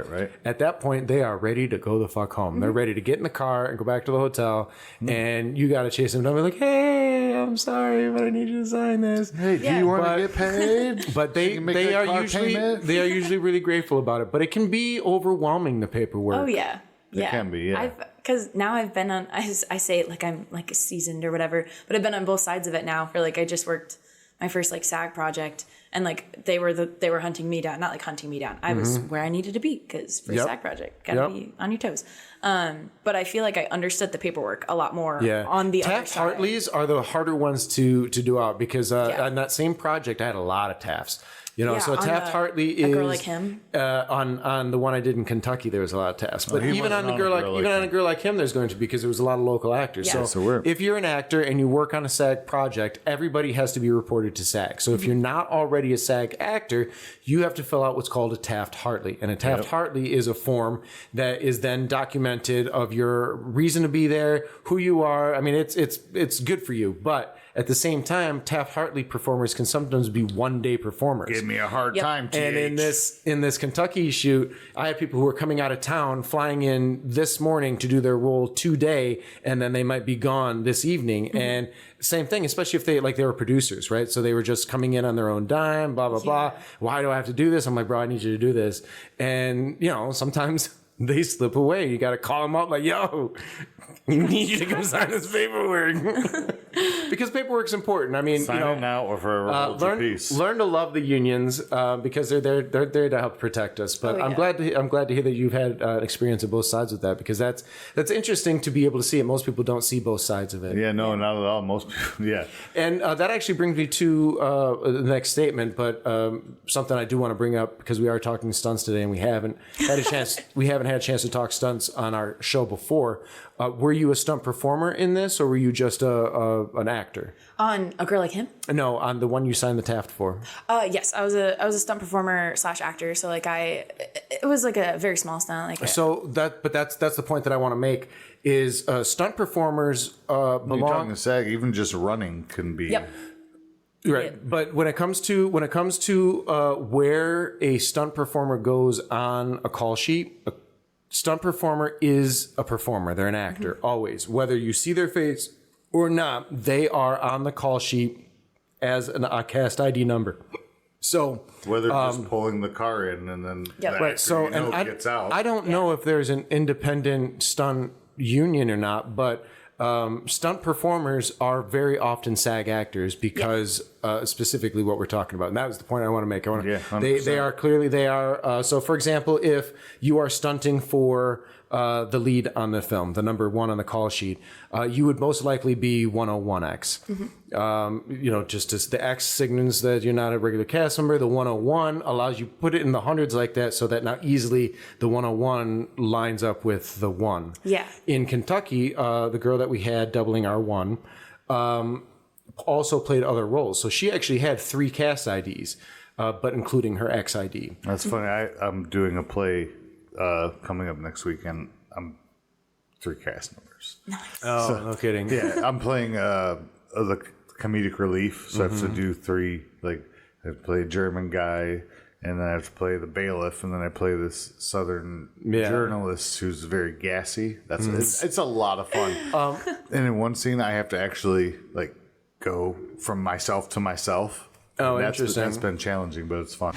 at that point, they are ready to go the fuck home. They're ready to get in the car and go back to the hotel, and you got to chase them down. Be like, "Hey, I'm sorry, but I need you to sign this. Hey, do you want to get paid?" But they are usually really grateful about it. But it can be overwhelming, the paperwork. Oh yeah. It can be, because now I've been on. I say it like I'm like seasoned or whatever, but I've been on both sides of it now. For like I just worked my first like SAG project, and like they were hunting me down, not like hunting me down. I was where I needed to be because for SAG project, gotta be on your toes. But I feel like I understood the paperwork a lot more. On the other side. Taft-Hartleys are the harder ones to do out because on that same project I had a lot of Tafts. You know, so Taft-Hartley is A Girl Like Him. On the one I did in Kentucky, there was a lot of Tafts. But even on a girl like him, there's going to be because there was a lot of local actors. Yeah. So if you're an actor and you work on a SAG project, everybody has to be reported to SAG. So if you're not already a SAG actor, you have to fill out what's called a Taft-Hartley. And a Taft-Hartley is a form that is then documented of your reason to be there, who you are. I mean, it's good for you, but at the same time, Taft-Hartley performers can sometimes be one-day performers. Give me a hard time, TH. And in this Kentucky shoot, I had people who were coming out of town, flying in this morning to do their role today, and then they might be gone this evening. And same thing, especially if they were producers, right? So they were just coming in on their own dime, blah, blah, blah. Why do I have to do this? I'm like, bro, I need you to do this. And, sometimes they slip away. You got to call them up like, yo, we need you to come sign this paperwork. Because paperwork's important. I mean, sign it now or for a piece. Learn to love the unions because they're there to help protect us. But I'm glad to hear that you've had experience of both sides with that because that's interesting to be able to see it. Most people don't see both sides of it. Yeah, no, not at all. Most people, yeah. And that actually brings me to the next statement, but something I do want to bring up because we are talking stunts today, and we haven't had a chance. We haven't had a chance to talk stunts on our show before. Were you a stunt performer in this, or were you just an actor? On A Girl Like Him? No, on the one you signed the Taft for. Yes, I was a stunt performer / actor. So like it was like a very small stunt. That's the point that I want to make is stunt performers belong. You're talking to SAG, even just running can be. Yep. Right, but when it comes to where a stunt performer goes on a call sheet. Stunt performer is a performer. They're an actor, always. Whether you see their face or not, they are on the call sheet as an Outcast ID number. So whether just pulling the car in and then gets out. I don't know if there's an independent stunt union or not, but stunt performers are very often SAG actors because specifically what we're talking about. And that was the point I want to make. They are. So for example, if you are stunting for the lead on the film, the number one on the call sheet, you would most likely be 101X. Just as the X signals that you're not a regular cast member, the 101 allows you put it in the hundreds like that so that now easily the 101 lines up with the 1. Yeah. In Kentucky, the girl that we had doubling our 1 also played other roles. So she actually had 3 cast IDs, but including her X ID. That's funny. I'm doing a play coming up next weekend. I'm 3 cast members. Nice. Oh, no kidding. Yeah, I'm playing the comedic relief, so I have to do 3. Like I have to play a German guy, and then I have to play the bailiff, and then I play this Southern journalist who's very gassy. It's a lot of fun. And in one scene, I have to actually like go from myself to myself. Oh, interesting. That's been challenging, but it's fun.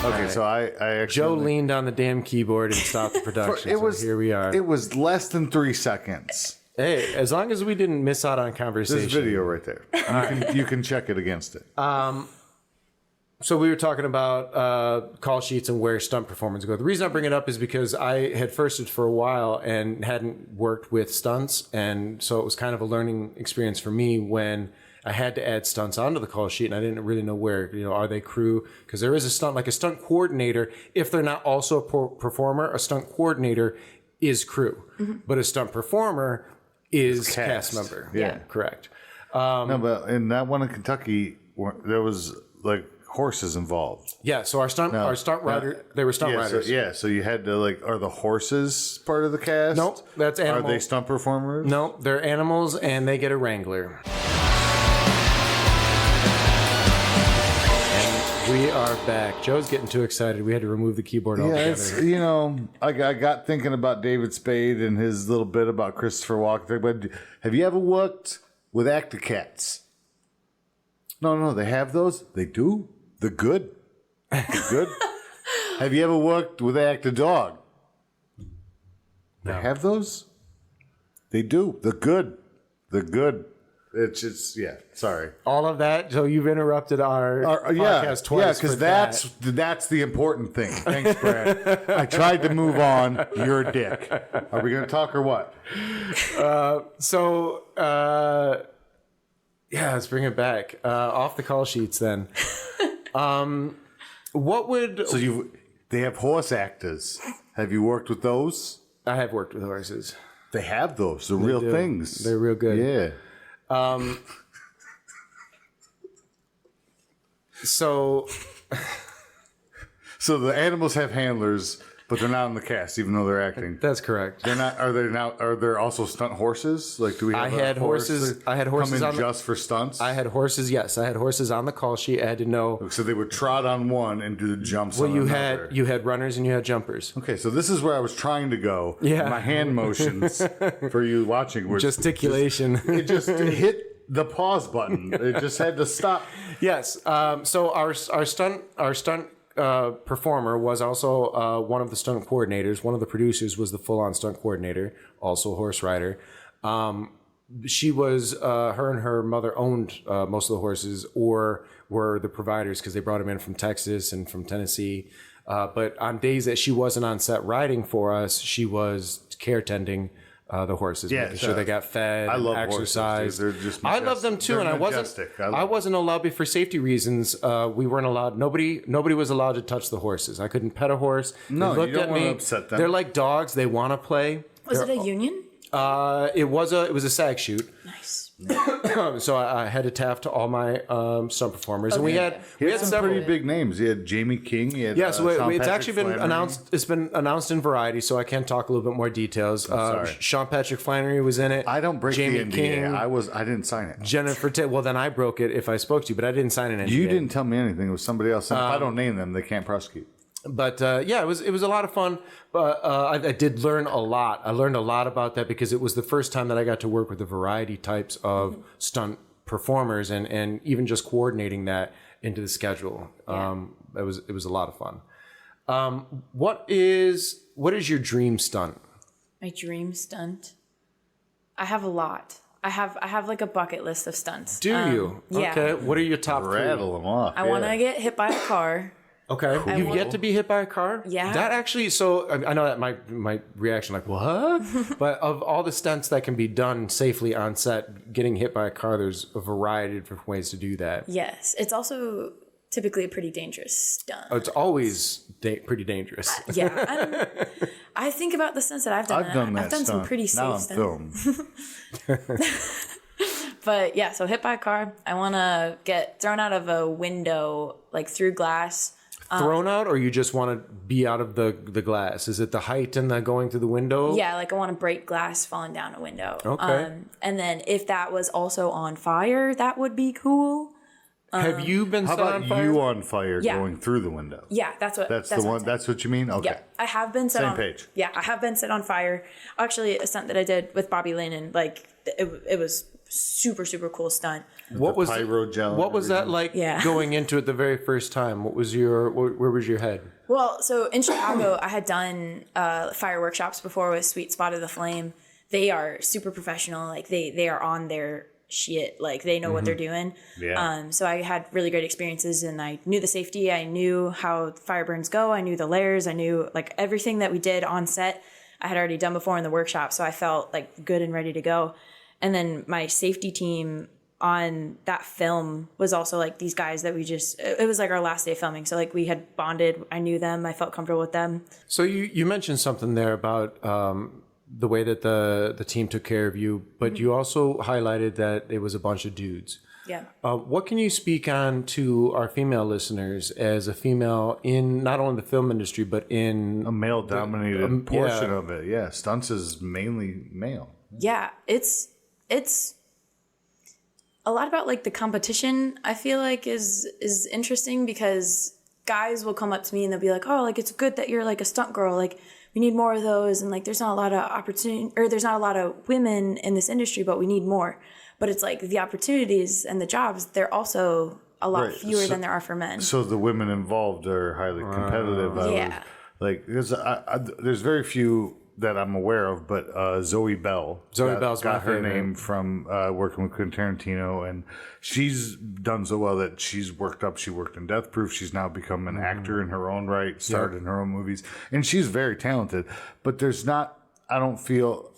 Okay, so I actually... Joe leaned on the damn keyboard and stopped the production. Here we are. It was less than 3 seconds. Hey, as long as we didn't miss out on conversation. There's video right there. You can check it against it. So we were talking about call sheets and where stunt performers go. The reason I bring it up is because I had firsted for a while and hadn't worked with stunts. And so it was kind of a learning experience for me when I had to add stunts onto the call sheet and I didn't really know where, are they crew? Because there is a stunt, like a stunt coordinator. If they're not also a performer, a stunt coordinator is crew. Mm-hmm. But a stunt performer is cast member. Yeah. Correct. No, but in that one in Kentucky, there was like horses involved. Yeah, so our stunt rider, they were stunt riders. So you had to are the horses part of the cast? Nope, that's animals. Are they stunt performers? No, they're animals and they get a wrangler. And we are back. Joe's getting too excited. We had to remove the keyboard altogether. Yeah, I got thinking about David Spade and his little bit about Christopher Walken. But have you ever worked with actor cats? No, they have those. They do. The good. The good. Have you ever worked with an actor dog? No. They have those? They do. The good. The good. It's just, sorry. All of that. So you've interrupted our podcast twice. Yeah, because that's the important thing. Thanks, Brad. I tried to move on. You're a dick. Are we going to talk or what? Let's bring it back. Off the call sheets then. What would... So they have horse actors. Have you worked with those? I have worked with horses. They have those. They're real things. They're real good. Yeah. So the animals have handlers, but they're not in the cast, even though they're acting. That's correct. They're not. Are there also stunt horses? Like, do we? Have I had horses come in just for stunts. I had horses. Yes, I had horses on the call sheet. I had to know. So they would trot on one and do the jumps. Well, you had runners and you had jumpers. Okay, so this is where I was trying to go. Yeah. My hand motions for you watching were gesticulation. It just hit the pause button. It just had to stop. Yes. So our stunt performer was also one of the stunt coordinators. One of the producers was the full-on stunt coordinator, also a horse rider. She was her and her mother owned most of the horses, or were the providers because they brought them in from Texas and from Tennessee. But on days that she wasn't on set riding for us, she was care tending the horses, making sure they got fed, I love exercise. Horses, they're just I love them too, and I wasn't allowed for safety reasons. We weren't allowed. Nobody was allowed to touch the horses. I couldn't pet a horse. No, they you don't want to upset them. They're like dogs. They want to play. Was it a union? It was a SAG shoot. Nice. So I had to tap to all my stunt performers, and we had some several pretty big names. You had Jamie King. You had, it's actually been announced. It's been announced in Variety, so I can talk a little bit more details. Sean Patrick Flannery was in it. I don't break Jamie the NDA. King, I didn't sign it. Jennifer. Well, then I broke it if I spoke to you, but I didn't sign an NDA. You didn't tell me anything. It was somebody else. And if I don't name them, they can't prosecute. But it was a lot of fun. But I did learn a lot. I learned a lot about that because it was the first time that I got to work with the variety types of stunt performers and even just coordinating that into the schedule. It was a lot of fun. What is your dream stunt? My dream stunt? I have a lot. I have like a bucket list of stunts. Do you? Yeah. Okay. What are your top three? Rattle them off. I want to get hit by a car. Okay. Cool. You've yet to be hit by a car? Yeah. That actually, so I know that my reaction, like, what? But of all the stunts that can be done safely on set, getting hit by a car, there's a variety of different ways to do that. Yes. It's also typically a pretty dangerous stunt. Oh, it's always pretty dangerous. Yeah. I think about the stunts that I've done. I've done some pretty safe stunts. But yeah, so hit by a car. I want to get thrown out of a window, like through glass. Thrown out, or you just want to be out of the glass? Is it the height and the going through the window? Yeah, like I want to break glass falling down a window. Okay. And then if that was also on fire, that would be cool. Have you been set on fire? How about you on fire going through the window? Yeah, that's the one. That's what you mean? Okay. Yeah, I have been set Same page. Yeah, I have been set on fire. Actually, a stunt that I did with Bobby Lennon, like it was super, super cool stunt. What was pyro gel? What was that like going into it the very first time? Where was your head? Well, so in Chicago, I had done fire workshops before with Sweet Spot of the Flame. They are super professional. Like they are on their shit. Like they know what they're doing. Yeah. So I had really great experiences, and I knew the safety. I knew how fire burns go. I knew the layers. I knew like everything that we did on set. I had already done before in the workshop. So I felt like good and ready to go. And then my safety team on that film was also like these guys that it was like our last day of filming. So like we had bonded. I knew them. I felt comfortable with them. So you mentioned something there about the way that the team took care of you, but you also highlighted that it was a bunch of dudes. Yeah. What can you speak on to our female listeners as a female in not only the film industry, but in A male-dominated portion yeah. of it. Yeah, stunts is mainly male. Yeah, it's a lot about like the competition. I feel like is interesting because guys will come up to me and they'll be like, "Oh, like it's good that you're like a stunt girl. Like we need more of those." And like there's not a lot of opportunity, or there's not a lot of women in this industry, but we need more. But it's like the opportunities and the jobs, they're also a lot fewer than there are for men. So the women involved are highly competitive. Yeah. There's very few that I'm aware of, but Zoe Bell's Bell's my got her favorite. name from working with Quentin Tarantino, and she's done so well that she's worked up. She worked in Death Proof. She's now become an actor in her own right, starred in her own movies, and she's very talented. But there's not. I don't feel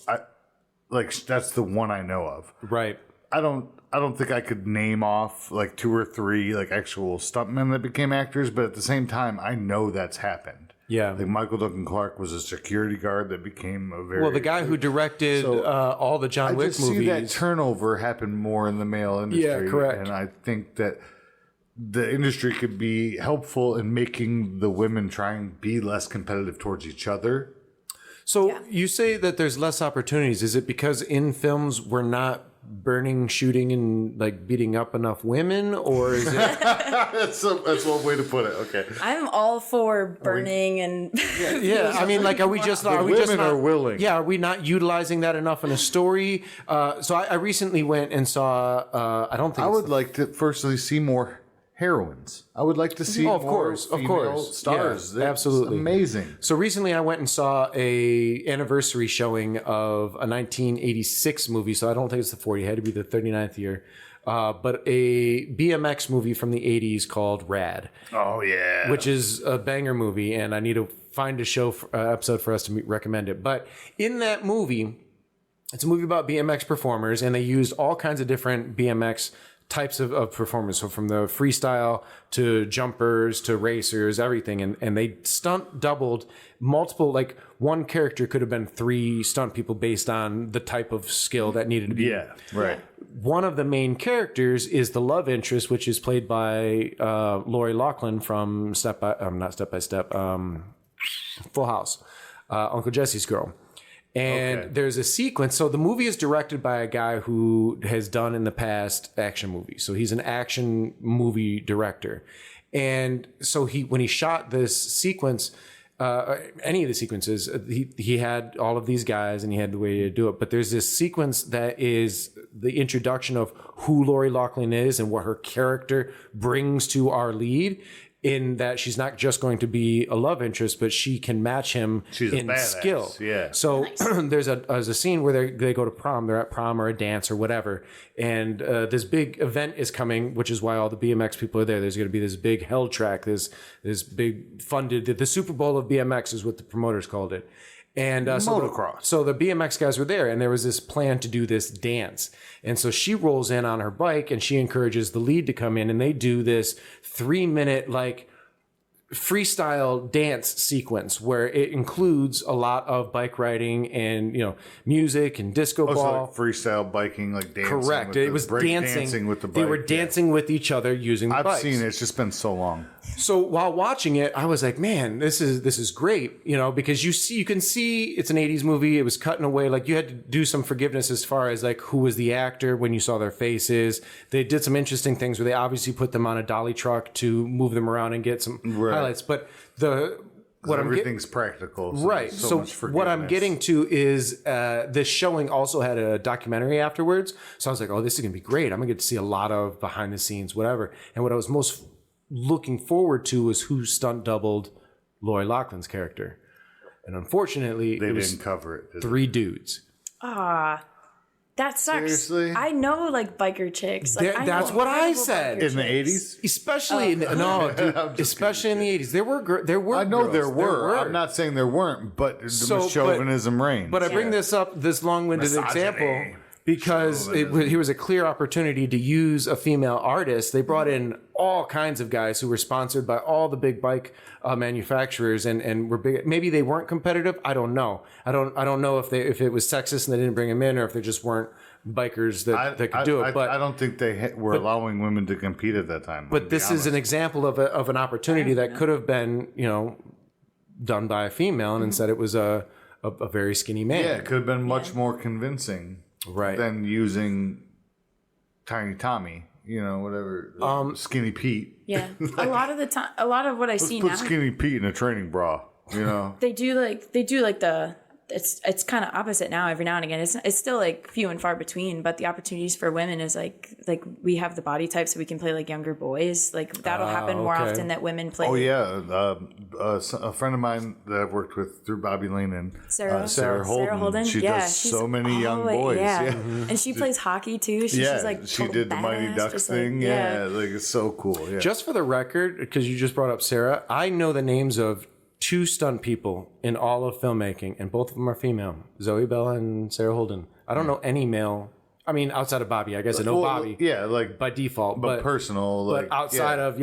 like that's the one I know of. right. I don't think I could name off like 2 or 3 like actual stuntmen that became actors, but at the same time, I know that's happened. Yeah. Like Michael Duncan Clark was a security guard that became a very Well, the guy who directed all the John I Wick just movies. see that turnover happen more in the male industry. Yeah, correct. And I think that the industry could be helpful in making the women try and be less competitive towards each other. So you say that there's less opportunities. Is it because in films we're not burning, shooting, and like beating up enough women, or is it? That's one way to put it. Okay. I'm all for burning and Yeah, I mean, like, are we just not? Are we women just not are willing. Yeah, are we not utilizing that enough in a story? So I recently went and saw. I don't think I it's would like to firstly see more heroines. I would like to see of more course, of female course. stars. Yeah, That's absolutely. amazing. So recently I went and saw a anniversary showing of a 1986 movie. So I don't think it's the 40th. It had to be the 39th year. But a BMX movie from the 80s called Rad, Oh yeah. which is a banger movie. And I need to find a show episode for us to recommend it. But in that movie, it's a movie about BMX performers, and they used all kinds of different BMX types of performers. So from the freestyle to jumpers to racers, everything. And they stunt doubled multiple, like one character could have been 3 stunt people based on the type of skill that needed to be. Yeah. Right. One of the main characters is the love interest, which is played by Lori Loughlin from Full House, Uncle Jesse's girl. And there's a sequence. So the movie is directed by a guy who has done in the past action movies. So he's an action movie director. And so when he shot this sequence, any of the sequences, he had all of these guys and he had the way to do it. But there's this sequence that is the introduction of who Lori Loughlin is and what her character brings to our lead, in that she's not just going to be a love interest, but she can match him in skill. Yeah. So there's a scene where they go to prom. They're at prom or a dance or whatever. And this big event is coming, which is why all the BMX people are there. There's going to be this big hell track, this big funded, the Super Bowl of BMX is what the promoters called it. And motocross. So the BMX guys were there, and there was this plan to do this dance. And so she rolls in on her bike, and she encourages the lead to come in, and they do this 3-minute like freestyle dance sequence where it includes a lot of bike riding and music and disco ball. So like freestyle biking, like dancing. Correct. It was dancing with the bike. They were dancing with each other using the I've bikes. seen it. It's just been so long. So while watching it, I was like, man, this is great, because you can see it's an 80s movie. It was cutting away. Like you had to do some forgiveness as far as like who was the actor when you saw their faces. They did some interesting things where they obviously put them on a dolly truck to move them around and get some highlights. But everything's practical. Right. So what I'm getting to is this showing also had a documentary afterwards. So I was like, oh, this is going to be great. I'm going to get to see a lot of behind the scenes, whatever. And what I was most looking forward to was who stunt doubled Lori Loughlin's character. And unfortunately, they didn't cover it. 3 dudes. That sucks. Seriously? I know like biker chicks. Like, That's what I said. In the 80s? Especially especially in the 80s. There were I know girls. there were. I'm not saying there weren't, but the chauvinism reigned. But I bring this long-winded example because here was a clear opportunity to use a female artist. They brought in all kinds of guys who were sponsored by all the big bike manufacturers and were big. Maybe they weren't competitive. I don't know. I don't know if it was sexist and they didn't bring them in, or if they just weren't bikers that could do it. But I don't think they were allowing women to compete at that time. But this is an example of an opportunity that could have been, done by a female, and instead it was a very skinny man. Yeah, it could have been much more convincing, right, than using Tiny Tommy. Whatever. Skinny Pete. Yeah, a lot of the time, a lot of what I see put now, Skinny Pete in a training bra. they do like the. It's kind of opposite now. Every now and again, it's still like few and far between. But the opportunities for women is like we have the body type, so we can play like younger boys. Like that'll happen more often that women play. Oh yeah, a friend of mine that I've worked with through Bobby Lane and Sarah Holden. She does so many young boys. Yeah, and she plays hockey too. She's like she did the Mighty Ducks thing. Like it's so cool. Yeah. Just for the record, because you just brought up Sarah, I know the names of 2 stunt people in all of filmmaking, and both of them are female. Zoe Bella and Sarah Holden. I don't know any male. I mean, outside of Bobby, I guess I know Bobby. Yeah, like by default, but personal. But outside of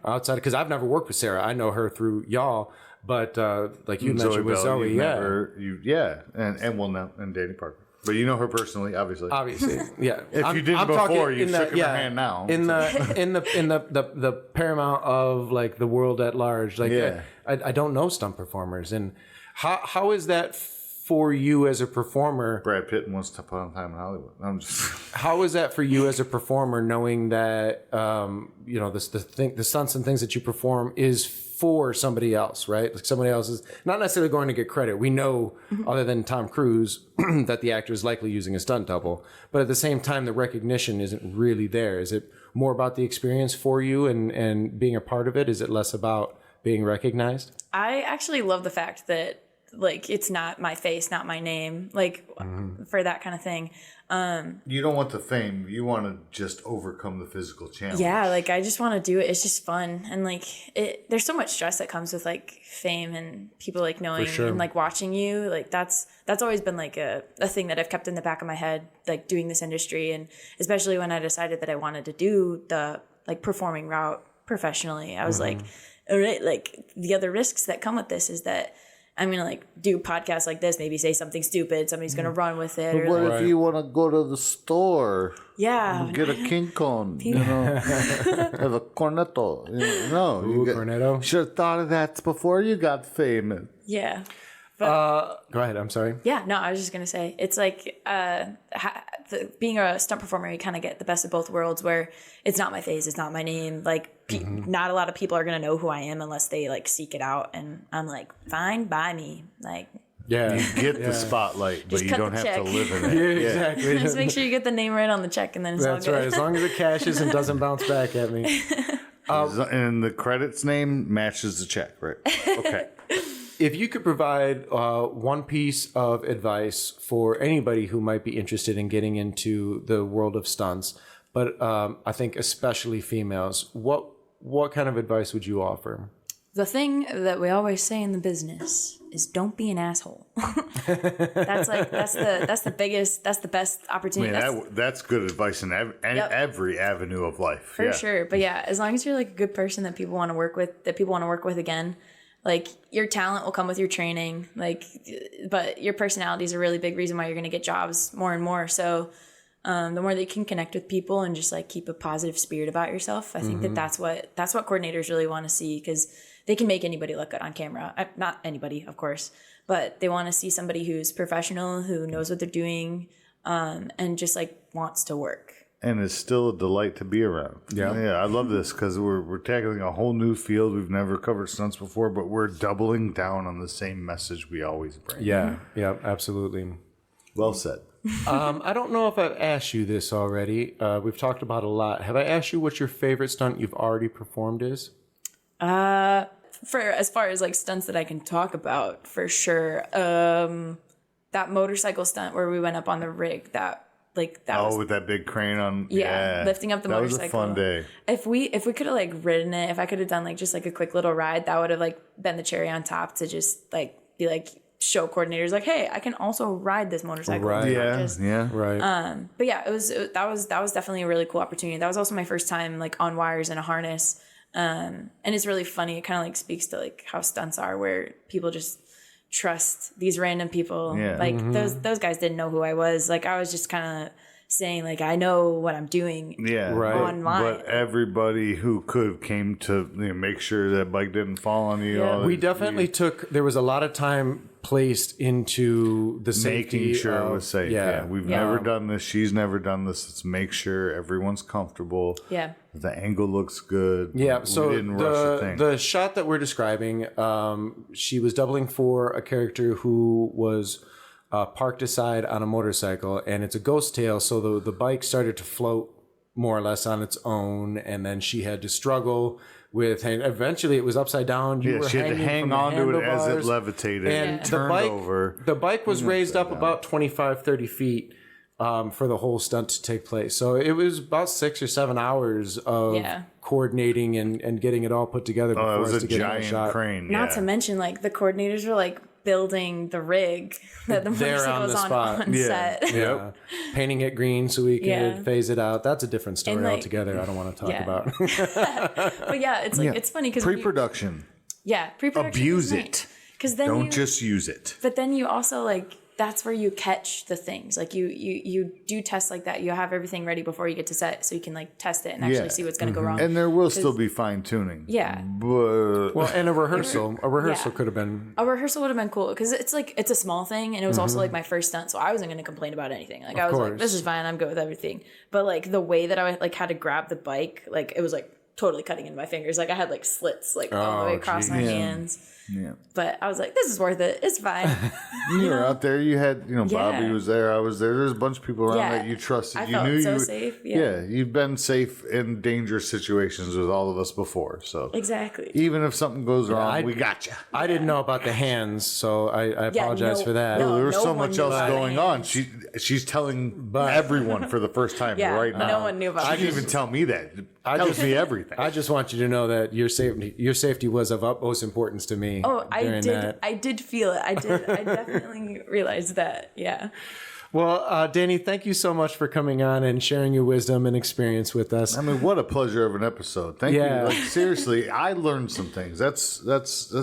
outside, because I've never worked with Sarah. I know her through y'all. But like you mentioned with Zoe, and well now and Dani Parker. But you know her personally, obviously. Obviously, yeah. If you didn't before, you've shaken her hand now. In the paramount of like the world at large, like I don't know stunt performers, and how is that for you as a performer? Brad Pitt Once Upon a Time in Hollywood. I'm just. How is that for you as a performer, knowing that the stunts and things that you perform is for somebody else, right? Like somebody else is not necessarily going to get credit. We know, other than Tom Cruise, that the actor is likely using a stunt double. But at the same time, the recognition isn't really there. Is it more about the experience for you and being a part of it? Is it less about being recognized? I actually love the fact that like it's not my face, not my name, like for that kind of thing. You don't want the fame. You want to just overcome the physical challenge. Yeah, like I just want to do it. It's just fun, and like there's so much stress that comes with like fame and people like knowing and like watching you. Like that's always been like a thing that I've kept in the back of my head, like doing this industry, and especially when I decided that I wanted to do the like performing route professionally. I was like, all right, like the other risks that come with this is that I'm going to like do podcasts like this, maybe say something stupid. Somebody's going to run with it. But what if you want to go to the store? Yeah. Get a King Kong, have a cornetto. Cornetto. Should have thought of that before you got famous. Yeah. Go ahead. I'm sorry. Yeah, no, I was just going to say, it's like being a stunt performer, you kind of get the best of both worlds where it's not my face, it's not my name. Like, not a lot of people are going to know who I am unless they like seek it out. And I'm like, fine, buy me. Like, you get the spotlight, but you don't have to live in it. Yeah, exactly. Just make sure you get the name right on the check, and then it's all good. That's right. As long as it cashes and doesn't bounce back at me. And the credits name matches the check, right? Okay. If you could provide one piece of advice for anybody who might be interested in getting into the world of stunts, but I think especially females, what kind of advice would you offer? The thing that we always say in the business is don't be an asshole. That's the best opportunity. I mean, that's good advice in every avenue of life. For sure. But yeah, as long as you're like a good person that people want to work with again, like your talent will come with your training, like, but your personality is a really big reason why you're going to get jobs more and more. So the more that you can connect with people and just like keep a positive spirit about yourself, I think that's what coordinators really want to see, because they can make anybody look good on camera. Not anybody, of course, but they want to see somebody who's professional, who knows what they're doing, and just like wants to work. And it's still a delight to be around. Yeah, I love this because we're tackling a whole new field. We've never covered stunts before, but we're doubling down on the same message we always bring. Yeah, absolutely. Well said. I don't know if I've asked you this already. We've talked about it a lot. Have I asked you what your favorite stunt you've already performed is? For as far as like stunts that I can talk about, for sure. That motorcycle stunt where we went up on the rig, that like that was with that big crane on. lifting up the motorcycle. That was a fun day. If we could have like ridden it, if I could have done like just like a quick little ride, that would have like been the cherry on top to just like be like show coordinators like, hey, I can also ride this momotorcycle. Right. Right. But yeah, that was definitely a really cool opportunity. That was also my first time like on wires in a harness. And it's really funny. It kind of like speaks to like how stunts are, where people just trust these random people. Yeah. Like those guys didn't know who I was. Like I was just kind of saying like, I know what I'm doing. Yeah. Online. But everybody who could came to make sure that bike didn't fall on you. Yeah. We definitely there was a lot of time placed into the safety. Making sure it was safe. Yeah. We've never done this. She's never done this. Let's make sure everyone's comfortable. Yeah. The angle looks good. Yeah, so we didn't rush a thing. the shot that we're describing, she was doubling for a character who was parked aside on a motorcycle, and it's a ghost tail, so the bike started to float more or less on its own, and then she had to struggle with, and eventually it was upside down. She had to hang on to it as it levitated and turned over. The bike was raised up about 25, 30 feet for the whole stunt to take place. So it was about 6 or 7 hours of coordinating and getting it all put together before it was us to a get giant shot. crane. Not to mention, like, the coordinators were, like, building the rig that the motorcycle was on set. Yeah. Painting it green so we could phase it out. That's a different story altogether. I don't want to talk about. But yeah, it's like it's funny because pre-production. Pre-production. Abuse it. Because then don't just use it. But then you also like that's where you catch the things. Like you do tests like that. You have everything ready before you get to set, so you can like test it and actually see what's going to go wrong. And there will still be fine tuning. Yeah. But and a rehearsal. A rehearsal could have been. A rehearsal would have been cool because it's like it's a small thing, and it was also like my first stunt, so I wasn't going to complain about anything. Like I was like, this is fine. I'm good with everything. But like the way that I like had to grab the bike, like it was like totally cutting into my fingers. Like I had like slits like all the way across my hands. Yeah. But I was like, this is worth it. It's fine. You were out there. You had, Bobby was there. I was there. There's a bunch of people around that you trusted. I felt so safe. Yeah. You've been safe in dangerous situations with all of us before. So exactly. Even if something goes wrong, we got you. I didn't know about the hands, so I apologize for that. No, there was so much else going on. She's telling everyone for the first time right now. No one knew about it. She didn't even tell me that. Tells me everything. I just want you to know that your safety was of utmost importance to me. Oh, I did feel it. I definitely realized that. Yeah. Well, Danny, thank you so much for coming on and sharing your wisdom and experience with us. I mean, what a pleasure of an episode. Thank you. Like, seriously, I learned some things. That's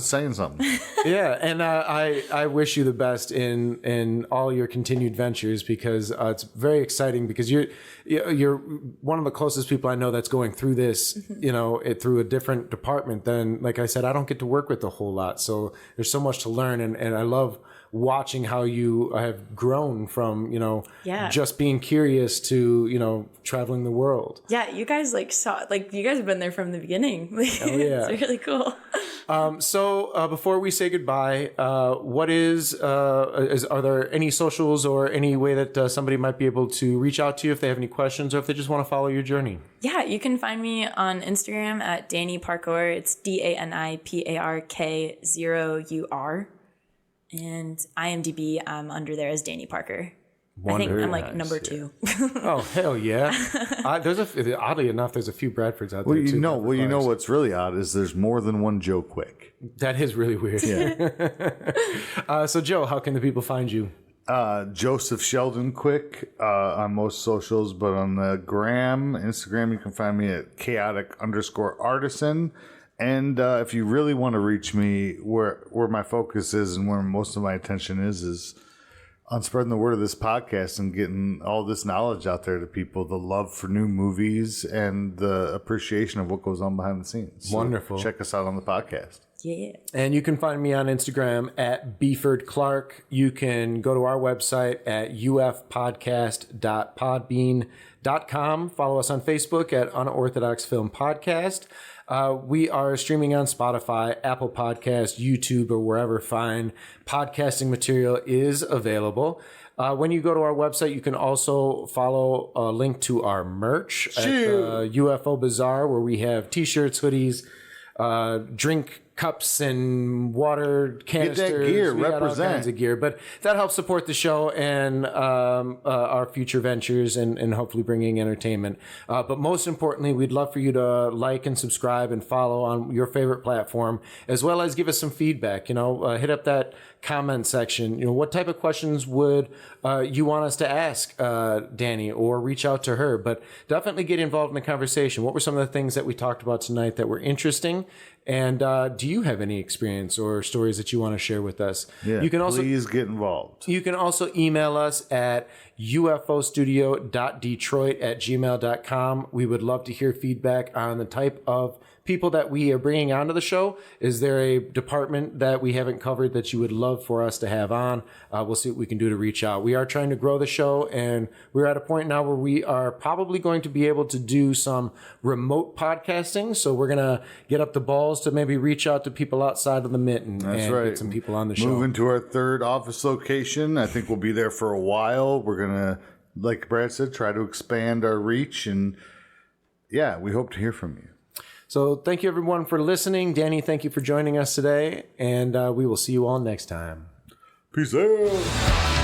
saying something. Yeah, and I wish you the best in all your continued ventures because it's very exciting because you're one of the closest people I know that's going through this, through a different department than, like I said, I don't get to work with a whole lot. So there's so much to learn, and I love watching how you have grown from, just being curious to, traveling the world. Yeah, you guys you guys have been there from the beginning. It's really cool. So before we say goodbye, what are there any socials or any way that somebody might be able to reach out to you if they have any questions or if they just want to follow your journey? Yeah, you can find me on Instagram at Dani Parker. It's DaniPark0UR. And IMDb, I'm under there as Dani Parker. I think I'm like number 2. Oh, hell yeah. Oddly enough, there's a few Bradfords out there too. You know what's really odd is there's more than one Joe Quick. That is really weird. Yeah. So Joe, how can the people find you? Joseph Sheldon Quick on most socials, but on the Instagram, you can find me at chaotic_artisan. And if you really want to reach me, where my focus is and where most of my attention is on spreading the word of this podcast and getting all this knowledge out there to people, the love for new movies and the appreciation of what goes on behind the scenes. So wonderful. Check us out on the podcast. Yeah. And you can find me on Instagram at Beeford Clark. You can go to our website at ufpodcast.podbean.com. Follow us on Facebook at Unorthodox Film Podcast. We are streaming on Spotify, Apple Podcasts, YouTube, or wherever fine podcasting material is available. When you go to our website, you can also follow a link to our merch at UFO Bazaar, where we have T-shirts, hoodies, drink cups and water canisters. Get that gear, we got all represent. kinds of gear, but that helps support the show and our future ventures and hopefully bringing entertainment. But most importantly, we'd love for you to like and subscribe and follow on your favorite platform, as well as give us some feedback. Hit up that comment section. What type of questions would you want us to ask Dani, or reach out to her? But definitely get involved in the conversation. What were some of the things that we talked about tonight that were interesting? And do you have any experience or stories that you want to share with us? Yeah, you can also please get involved. You can also email us at ufostudio.detroit@gmail.com. We would love to hear feedback on the type of people that we are bringing onto the show. Is there a department that we haven't covered that you would love for us to have on? We'll see what we can do to reach out. We are trying to grow the show, and we're at a point now where we are probably going to be able to do some remote podcasting. So we're going to get up the balls to maybe reach out to people outside of the mitten and get some people on the show. Moving to our third office location. I think we'll be there for a while. We're going to, like Brad said, try to expand our reach. And yeah, we hope to hear from you. So thank you, everyone, for listening. Dani, thank you for joining us today, and we will see you all next time. Peace out.